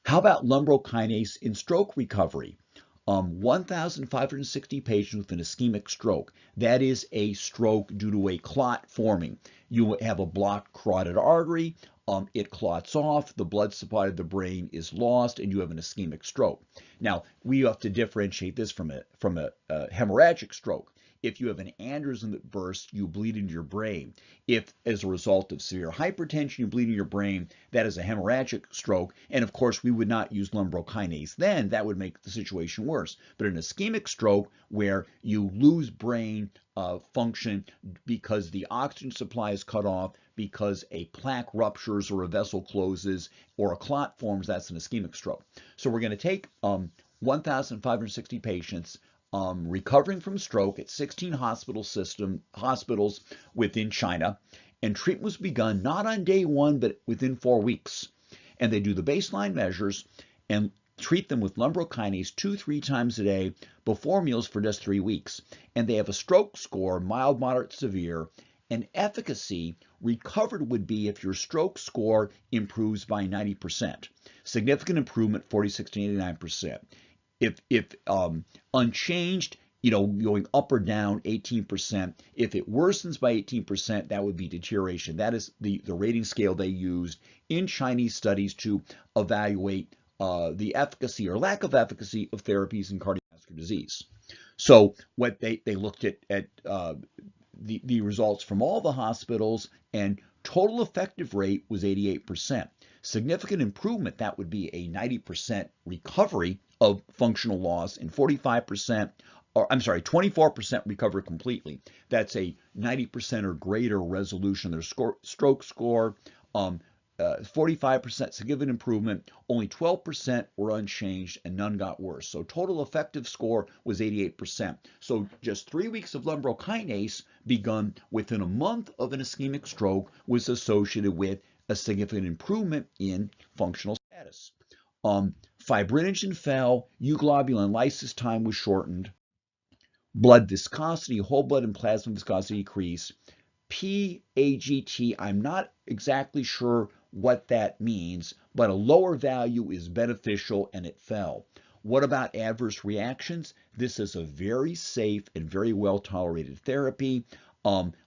How about lumbrokinase in stroke recovery? 1,560 patients with an ischemic stroke. That is a stroke due to a clot forming. You have a blocked carotid artery. It clots off, the blood supply to the brain is lost, and you have an ischemic stroke. Now, we have to differentiate this from a hemorrhagic stroke. If you have an aneurysm that bursts, you bleed into your brain. If, as a result of severe hypertension, you bleed into your brain, that is a hemorrhagic stroke. And of course, we would not use lumbrokinase then. That would make the situation worse. But an ischemic stroke where you lose brain function because the oxygen supply is cut off, because a plaque ruptures or a vessel closes or a clot forms, that's an ischemic stroke. So we're going to take 1,560 patients recovering from stroke at 16 hospitals within China, and treatment was begun not on day 1 but within 4 weeks. And they do the baseline measures and treat them with lumbrokinase 2-3 times a day before meals for just 3 weeks. And they have a stroke score, mild, moderate, severe, and efficacy. Recovered would be if your stroke score improves by 90%. Significant improvement, 46 to 89%. If unchanged, going up or down 18%. If it worsens by 18%, that would be deterioration. That is the rating scale they used in Chinese studies to evaluate the efficacy or lack of efficacy of therapies in cardiovascular disease. So what they looked at the results from all the hospitals, and total effective rate was 88%. Significant improvement, that would be a 90% recovery of functional loss and 24% recover completely. That's a 90% or greater resolution. Their stroke score, 45% significant improvement, only 12% were unchanged, and none got worse. So total effective score was 88%. So just 3 weeks of lumbrokinase begun within a month of an ischemic stroke was associated with a significant improvement in functional status. Fibrinogen fell, euglobulin lysis time was shortened, blood viscosity, whole blood and plasma viscosity decreased. P-AGT, I'm not exactly sure what that means, but a lower value is beneficial and it fell. What about adverse reactions? This is a very safe and very well tolerated therapy.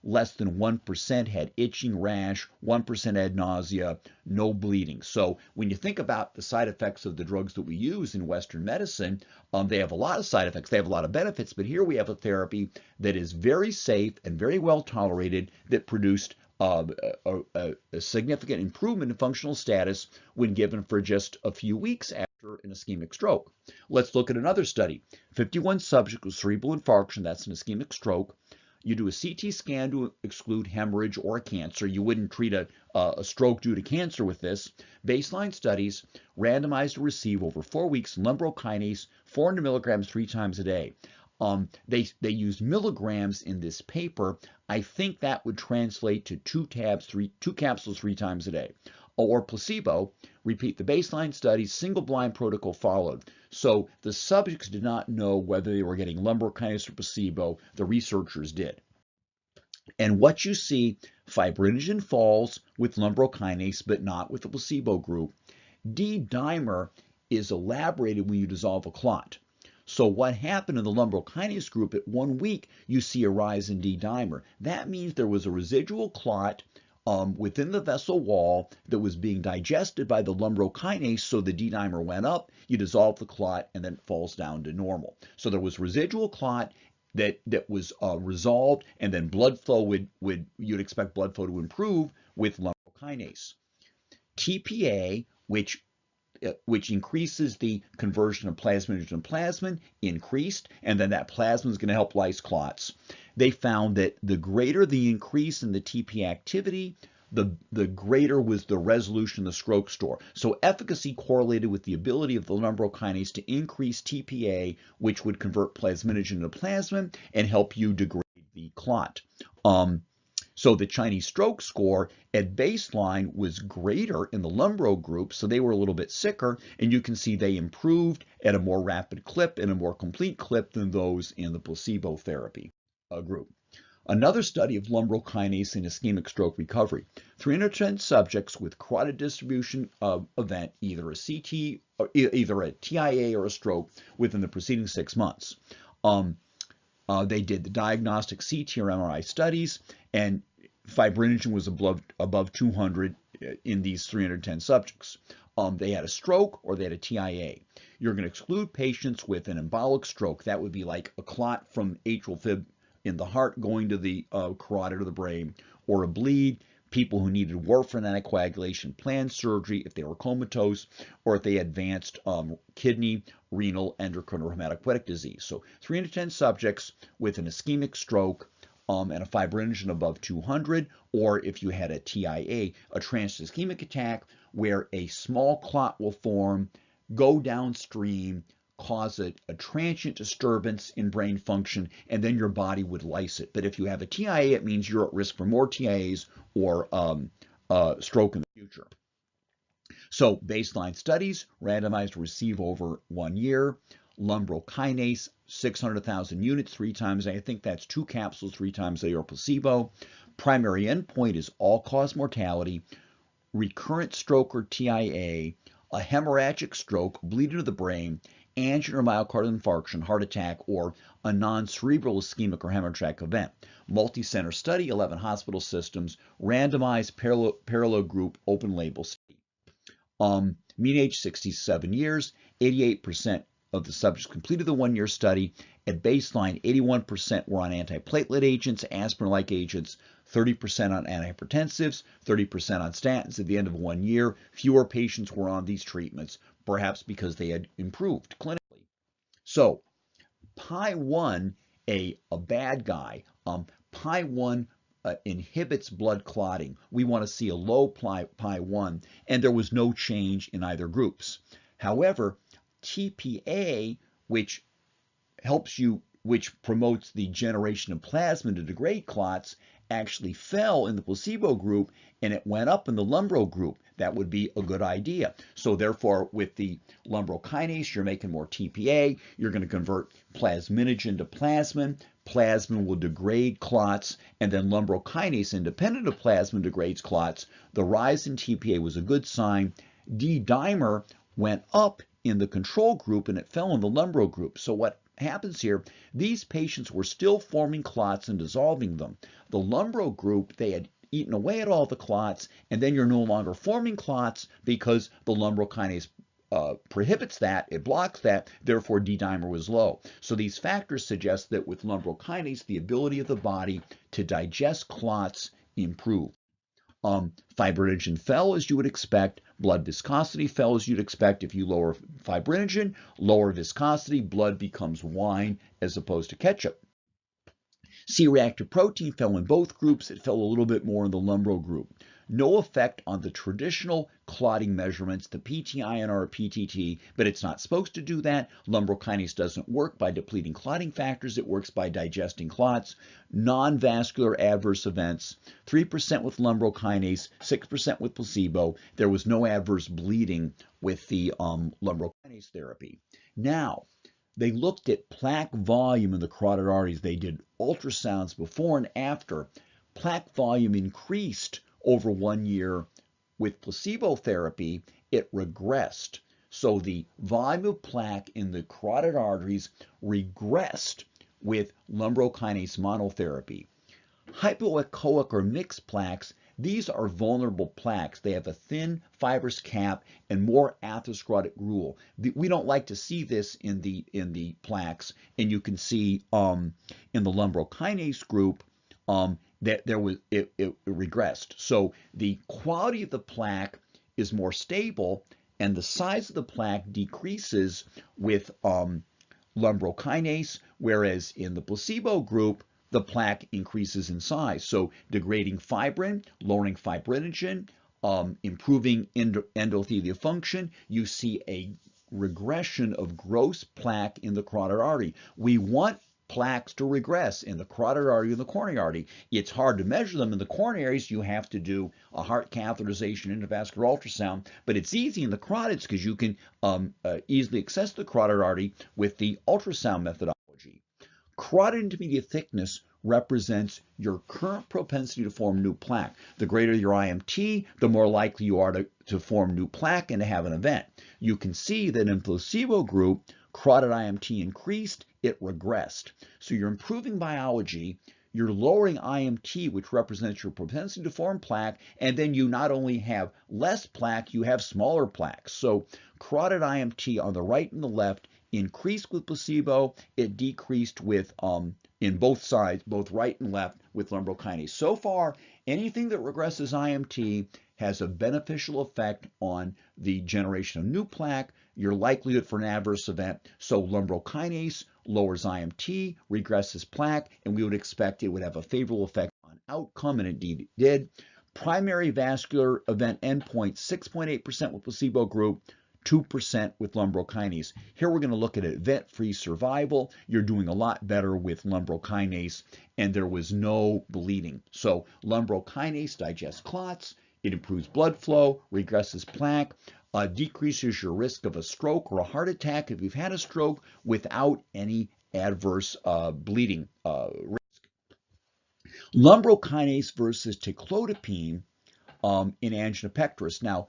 Less than 1% had itching, rash, 1% had nausea, no bleeding. So when you think about the side effects of the drugs that we use in Western medicine, they have a lot of side effects, they have a lot of benefits, but here we have a therapy that is very safe and very well tolerated that produced a significant improvement in functional status when given for just a few weeks after an ischemic stroke. Let's look at another study. 51 subjects with cerebral infarction, that's an ischemic stroke. You do a CT scan to exclude hemorrhage or cancer. You wouldn't treat a stroke due to cancer with this. Baseline studies randomized to receive over 4 weeks lumbrokinase 400 milligrams 3 times a day. They used milligrams in this paper. I think that would translate to 2 capsules 3 times a day. Or placebo. Repeat the baseline studies, single blind protocol followed. So the subjects did not know whether they were getting lumbrokinase or placebo. The researchers did. And what you see, fibrinogen falls with lumbrokinase, but not with the placebo group. D-dimer is elaborated when you dissolve a clot. So what happened in the lumbrokinase group at 1 week, you see a rise in D-dimer. That means there was a residual clot within the vessel wall that was being digested by the lumbrokinase, so the D-dimer went up, you dissolve the clot, and then it falls down to normal. So there was residual clot that was resolved, and then blood flow you'd expect blood flow to improve with lumbrokinase. TPA, which increases the conversion of plasminogen to plasmin, increased, and then that plasmin is going to help lyse clots. They found that the greater the increase in the TPA activity, the greater was the resolution of the stroke score. So efficacy correlated with the ability of the lumbrokinase to increase TPA, which would convert plasminogen to plasmin and help you degrade the clot. So the Chinese stroke score at baseline was greater in the lumbro group, so they were a little bit sicker, and you can see they improved at a more rapid clip and a more complete clip than those in the placebo therapy group. Another study of lumbrokinase in ischemic stroke recovery. 310 subjects with carotid distribution event, either a CT, or either a TIA or a stroke, within the preceding 6 months. They did the diagnostic CT or MRI studies, and fibrinogen was above 200 in these 310 subjects. They had a stroke or they had a TIA. You're going to exclude patients with an embolic stroke. That would be like a clot from atrial fib in the heart going to the carotid or the brain, or a bleed, people who needed warfarin anticoagulation, planned surgery if they were comatose, or if they had advanced kidney, renal, endocrine, or hematopoietic disease. So 310 subjects with an ischemic stroke and a fibrinogen above 200, or if you had a TIA, a transient ischemic attack, where a small clot will form, go downstream, cause a transient disturbance in brain function, and then your body would lyse it. But if you have a TIA, it means you're at risk for more TIAs or stroke in the future. So baseline studies, randomized to receive over 1 year. Lumbrokinase, 600,000 units, 3 times, I think that's 2 capsules, 3 times a day or placebo. Primary endpoint is all-cause mortality, recurrent stroke or TIA, a hemorrhagic stroke, bleeding to the brain, angina or myocardial infarction, heart attack, or a non-cerebral ischemic or hemorrhagic event. Multi-center study, 11 hospital systems, randomized parallel group, open label study. Mean age 67 years, 88% of the subjects completed the 1-year study. At baseline, 81% were on antiplatelet agents, aspirin-like agents, 30% on antihypertensives, 30% on statins. At the end of 1 year, fewer patients were on these treatments, perhaps because they had improved clinically. So, Pi1, a bad guy, Pi1 inhibits blood clotting. We want to see a low Pi1, and there was no change in either groups. However, TPA, which promotes the generation of plasma to degrade clots, actually fell in the placebo group, and it went up in the lumbro group. That would be a good idea. So therefore, with the lumbrokinase, you're making more TPA. You're going to convert plasminogen to plasmin. Plasmin will degrade clots, and then lumbrokinase, independent of plasmin, degrades clots. The rise in TPA was a good sign. D-dimer went up in the control group, and it fell in the lumbro group. So what happens here, these patients were still forming clots and dissolving them. The lumbro group, they had eaten away at all the clots, and then you're no longer forming clots because the lumbrokinase prohibits that, it blocks that, therefore D-dimer was low. So these factors suggest that with lumbrokinase, the ability of the body to digest clots improved. Fibrinogen fell as you would expect. Blood viscosity fell as you'd expect. If you lower fibrinogen, lower viscosity, blood becomes wine as opposed to ketchup. C-reactive protein fell in both groups. It fell a little bit more in the lumbro group. No effect on the traditional clotting measurements, the PTINR or PTT, but it's not supposed to do that. Lumbrokinase doesn't work by depleting clotting factors. It works by digesting clots. Non-vascular adverse events, 3% with lumbrokinase, 6% with placebo. There was no adverse bleeding with the lumbrokinase therapy. Now, they looked at plaque volume in the carotid arteries. They did ultrasounds before and after. Plaque volume increased over 1 year. With placebo therapy, it regressed. So the volume of plaque in the carotid arteries regressed with lumbrokinase monotherapy. Hypoechoic or mixed plaques, these are vulnerable plaques. They have a thin fibrous cap and more atherosclerotic gruel. We don't like to see this in the plaques, and you can see in the lumbrokinase group that it regressed. So the quality of the plaque is more stable, and the size of the plaque decreases with lumbrokinase, whereas in the placebo group, the plaque increases in size. So degrading fibrin, lowering fibrinogen, improving endothelial function, you see a regression of gross plaque in the carotid artery. We want plaques to regress in the carotid artery and the coronary artery. It's hard to measure them in the coronaries. You have to do a heart catheterization, intravascular ultrasound, but it's easy in the carotids because you can easily access the carotid artery with the ultrasound methodology. Carotid intermediate thickness represents your current propensity to form new plaque. The greater your IMT, the more likely you are to form new plaque and to have an event. You can see that in placebo group, carotid IMT increased, it regressed. So you're improving biology, you're lowering IMT, which represents your propensity to form plaque, and then you not only have less plaque, you have smaller plaques. So carotid IMT on the right and the left increased with placebo, it decreased with in both sides, both right and left, with lumbrokinase. So far, anything that regresses IMT has a beneficial effect on the generation of new plaque, your likelihood for an adverse event. So lumbrokinase lowers IMT, regresses plaque, and we would expect it would have a favorable effect on outcome, and indeed it did. Primary vascular event endpoint, 6.8% with placebo group, 2% with lumbrokinase. Here we're going to look at event-free survival. You're doing a lot better with lumbrokinase, and there was no bleeding. So lumbrokinase digests clots, it improves blood flow, regresses plaque, decreases your risk of a stroke or a heart attack if you've had a stroke without any adverse bleeding risk. Lumbrokinase versus ticlopidine in angina pectoris. Now,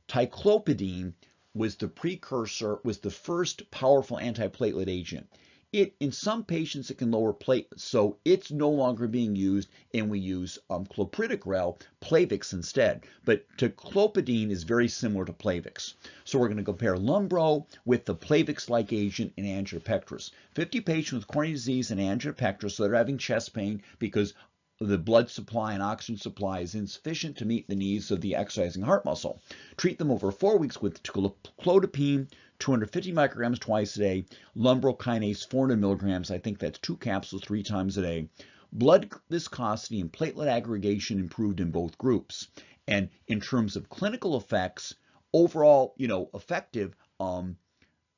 ticlopidine was the precursor, was the first powerful antiplatelet agent. In some patients, it can lower platelets, so it's no longer being used, and we use clopidogrel, Plavix instead. But ticlopidine is very similar to Plavix. So we're going to compare Lumbro with the Plavix-like agent in angina pectoris. 50 patients with coronary disease and angina pectoris, so they're having chest pain because the blood supply and oxygen supply is insufficient to meet the needs of the exercising heart muscle. Treat them over 4 weeks with clopidogrel, 250 micrograms twice a day, lumbrokinase 400 milligrams, I think that's 2 capsules 3 times a day. Blood viscosity and platelet aggregation improved in both groups. And in terms of clinical effects, overall, effective, from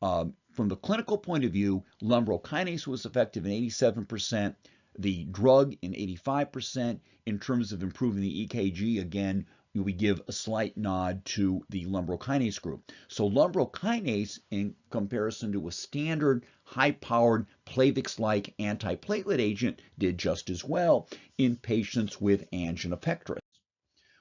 the clinical point of view, lumbrokinase was effective in 87%, the drug in 85%. In terms of improving the EKG, again, we give a slight nod to the lumbrokinase group. So lumbrokinase, in comparison to a standard high-powered Plavix-like antiplatelet agent, did just as well in patients with angina pectoris.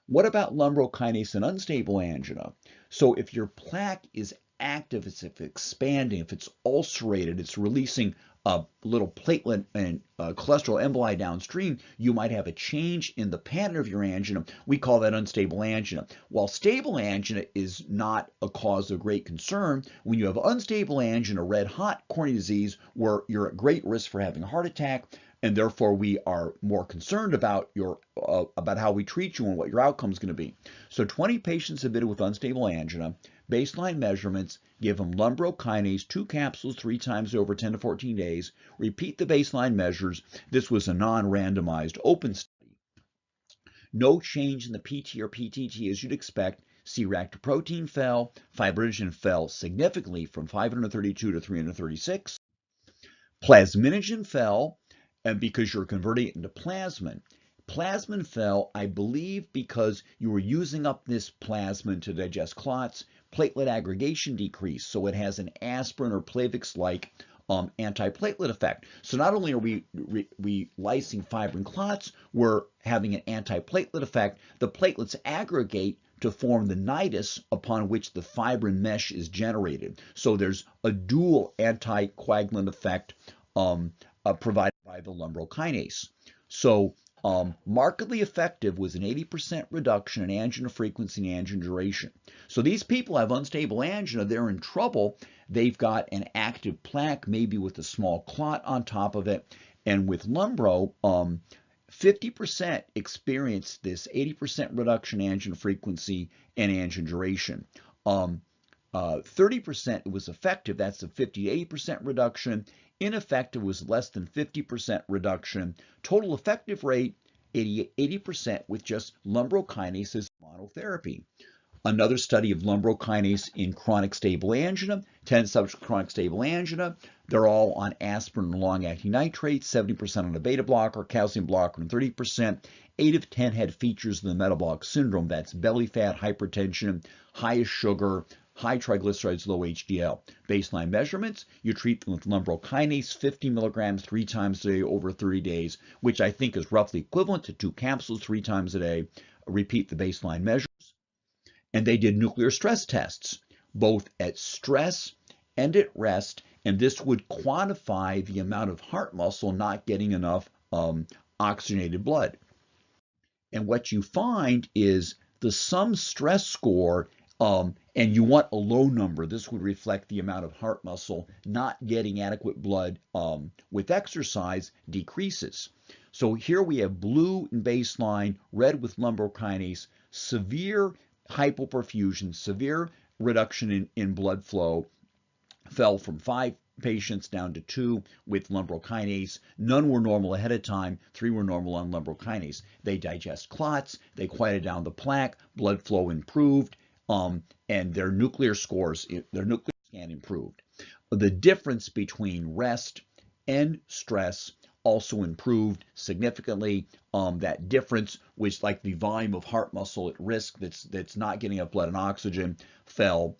What about lumbrokinase in unstable angina? So if your plaque is active, if it's expanding, if it's ulcerated, it's releasing a little platelet and cholesterol emboli downstream, you might have a change in the pattern of your angina. We call that unstable angina. While stable angina is not a cause of great concern, when you have unstable angina, red hot coronary disease, where you're at great risk for having a heart attack, and therefore we are more concerned about about how we treat you and what your outcome is going to be. So 20 patients admitted with unstable angina, baseline measurements, give them lumbrokinase, 2 capsules 3 times over 10 to 14 days, repeat the baseline measures. This was a non-randomized open study. No change in the PT or PTT as you'd expect. C-reactive protein fell, fibrinogen fell significantly from 532 to 336. Plasminogen fell, and because you're converting it into plasmin. Plasmin fell, I believe, because you were using up this plasmin to digest clots. Platelet aggregation decreased, so it has an aspirin or Plavix-like antiplatelet effect. So not only are we lysing fibrin clots, we're having an antiplatelet effect. The platelets aggregate to form the nidus upon which the fibrin mesh is generated. So there's a dual anticoagulant effect provided by the lumbrokinase. So markedly effective was an 80% reduction in angina frequency and angina duration. So these people have unstable angina, they're in trouble. They've got an active plaque, maybe with a small clot on top of it. And with Lumbro, 50% experienced this 80% reduction in angina frequency and angina duration. 30% was effective, that's a 50 to 80% reduction. Ineffective was less than 50% reduction. Total effective rate, 80% with just lumbrokinase as monotherapy. Another study of lumbrokinase in chronic stable angina, 10 subjects with chronic stable angina. They're all on aspirin and long-acting nitrates, 70% on a beta blocker, calcium blocker, and 30%. 8 of 10 had features of the metabolic syndrome. That's belly fat, hypertension, highest sugar, high triglycerides, low HDL. Baseline measurements, you treat them with lumbrokinase, 50 milligrams 3 times a day over 30 days, which I think is roughly equivalent to 2 capsules 3 times a day. Repeat the baseline measures. And they did nuclear stress tests, both at stress and at rest, and this would quantify the amount of heart muscle not getting enough oxygenated blood. And what you find is the sum stress score And you want a low number. This would reflect the amount of heart muscle not getting adequate blood with exercise decreases. So here we have blue in baseline, red with lumbrokinase, severe hypoperfusion, severe reduction in blood flow, fell from 5 patients down to 2 with lumbrokinase. None were normal ahead of time. 3 were normal on lumbrokinase. They digest clots. They quieted down the plaque. Blood flow improved. And their nuclear scores, their nuclear scan improved. The difference between rest and stress also improved significantly. That difference, which like the volume of heart muscle at risk that's not getting enough blood and oxygen, fell.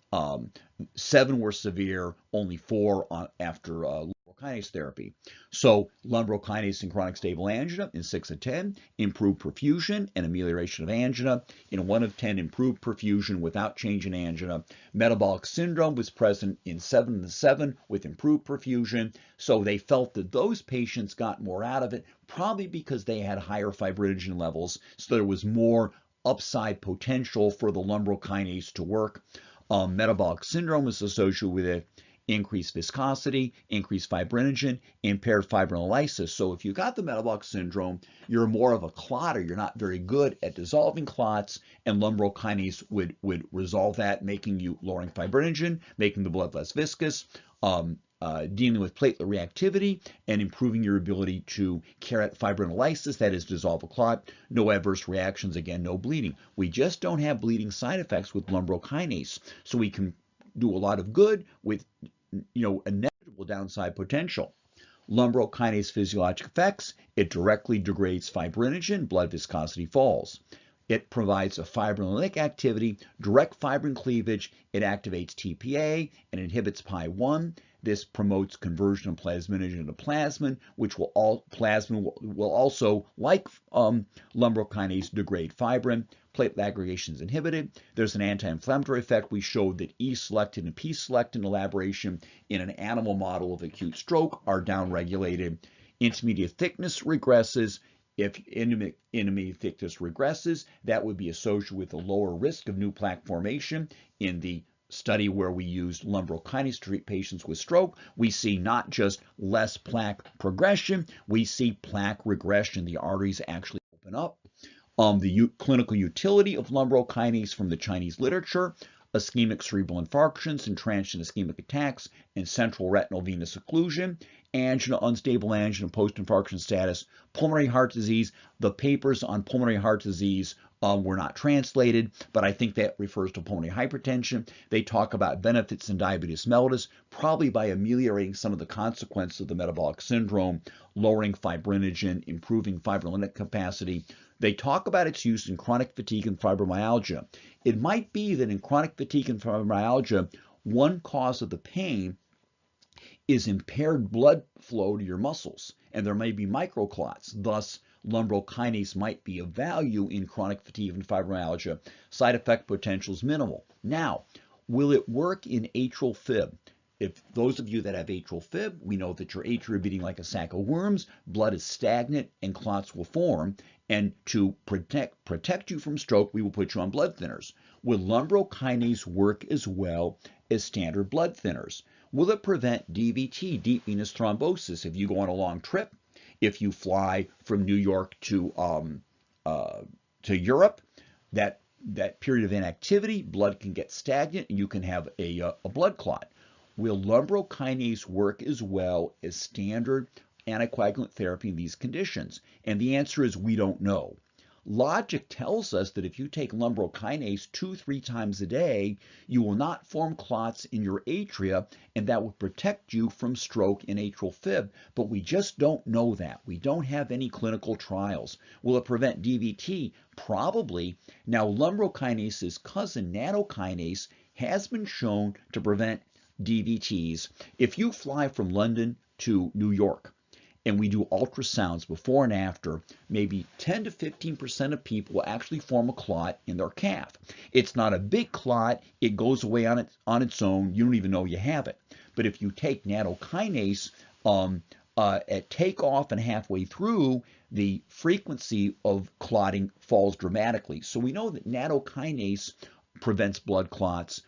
7 were severe, only 4 after lumbrokinase therapy. So lumbrokinase in chronic stable angina in 6 of 10 improved perfusion and amelioration of angina. In 1 of 10 improved perfusion without change in angina. Metabolic syndrome was present in 7 of 7 with improved perfusion. So they felt that those patients got more out of it, probably because they had higher fibrinogen levels. So there was more upside potential for the lumbrokinase to work. Metabolic syndrome is associated with increased viscosity, increased fibrinogen, impaired fibrinolysis. So if you got the metabolic syndrome, you're more of a clotter. You're not very good at dissolving clots, and lumbrokinase would resolve that, lowering fibrinogen, making the blood less viscous, dealing with platelet reactivity, and improving your ability to carry out fibrinolysis, that is, dissolve a clot. No adverse reactions, again, no bleeding. We just don't have bleeding side effects with lumbrokinase, so we can do a lot of good with, a negligible downside potential. Lumbrokinase physiologic effects: it directly degrades fibrinogen, blood viscosity falls. It provides a fibrinolytic activity, direct fibrin cleavage. It activates TPA and inhibits PI1. This promotes conversion of plasminogen to plasmin, which will also, like lumbrokinase, degrade fibrin. Platelet aggregation is inhibited. There's an anti-inflammatory effect. We showed that E-SELECTIN and P-SELECTIN elaboration in an animal model of acute stroke are downregulated. Intermediate thickness regresses. If intermediate thickness regresses, that would be associated with a lower risk of new plaque formation. In the study where we used lumbrokinase to treat patients with stroke, we see not just less plaque progression, we see plaque regression. The arteries actually open up. The clinical utility of lumbrokinase from the Chinese literature: ischemic cerebral infarctions and transient ischemic attacks and central retinal venous occlusion, angina, unstable angina, post-infarction status, pulmonary heart disease. The papers on pulmonary heart disease were not translated, but I think that refers to pulmonary hypertension. They talk about benefits in diabetes mellitus, probably by ameliorating some of the consequences of the metabolic syndrome, lowering fibrinogen, improving fibrinolytic capacity. They talk about its use in chronic fatigue and fibromyalgia. It might be that in chronic fatigue and fibromyalgia, one cause of the pain is impaired blood flow to your muscles, and there may be microclots. Thus, lumbrokinase might be of value in chronic fatigue and fibromyalgia. Side effect potential is minimal. Now, will it work in atrial fib? If those of you that have atrial fib, we know that your atria are beating like a sack of worms, blood is stagnant, and clots will form. And to protect you from stroke, we will put you on blood thinners. Will lumbrokinase work as well as standard blood thinners? Will it prevent DVT, deep venous thrombosis, if you go on a long trip? If you fly from New York to Europe, that period of inactivity, blood can get stagnant and you can have a blood clot. Will lumbrokinase work as well as standard anticoagulant therapy in these conditions? And the answer is we don't know. Logic tells us that if you take lumbrokinase 2-3 times a day, you will not form clots in your atria, and that will protect you from stroke and atrial fib. But we just don't know that. We don't have any clinical trials. Will it prevent DVT? Probably. Now, lumbrokinase's cousin, nattokinase, has been shown to prevent DVTs. If you fly from London to New York, and we do ultrasounds before and after, maybe 10 to 15% of people will actually form a clot in their calf. It's not a big clot. It goes away on its own. You don't even know you have it. But if you take nattokinase at takeoff and halfway through, the frequency of clotting falls dramatically. So we know that nattokinase prevents blood clots.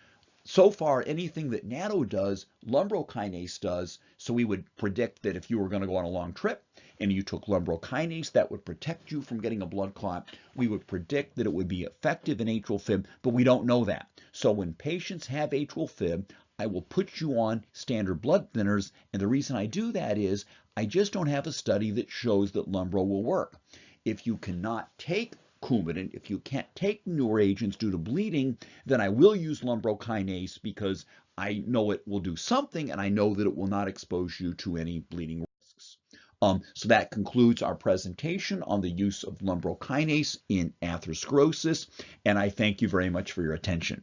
So far, anything that nano does, lumbrokinase does. So we would predict that if you were going to go on a long trip and you took lumbrokinase, that would protect you from getting a blood clot. We would predict that it would be effective in atrial fib, but we don't know that. So when patients have atrial fib, I will put you on standard blood thinners. And the reason I do that is I just don't have a study that shows that lumbro will work. If you cannot take Coumadin, if you can't take newer agents due to bleeding, then I will use lumbrokinase because I know it will do something and I know that it will not expose you to any bleeding risks. So that concludes our presentation on the use of lumbrokinase in atherosclerosis, and I thank you very much for your attention.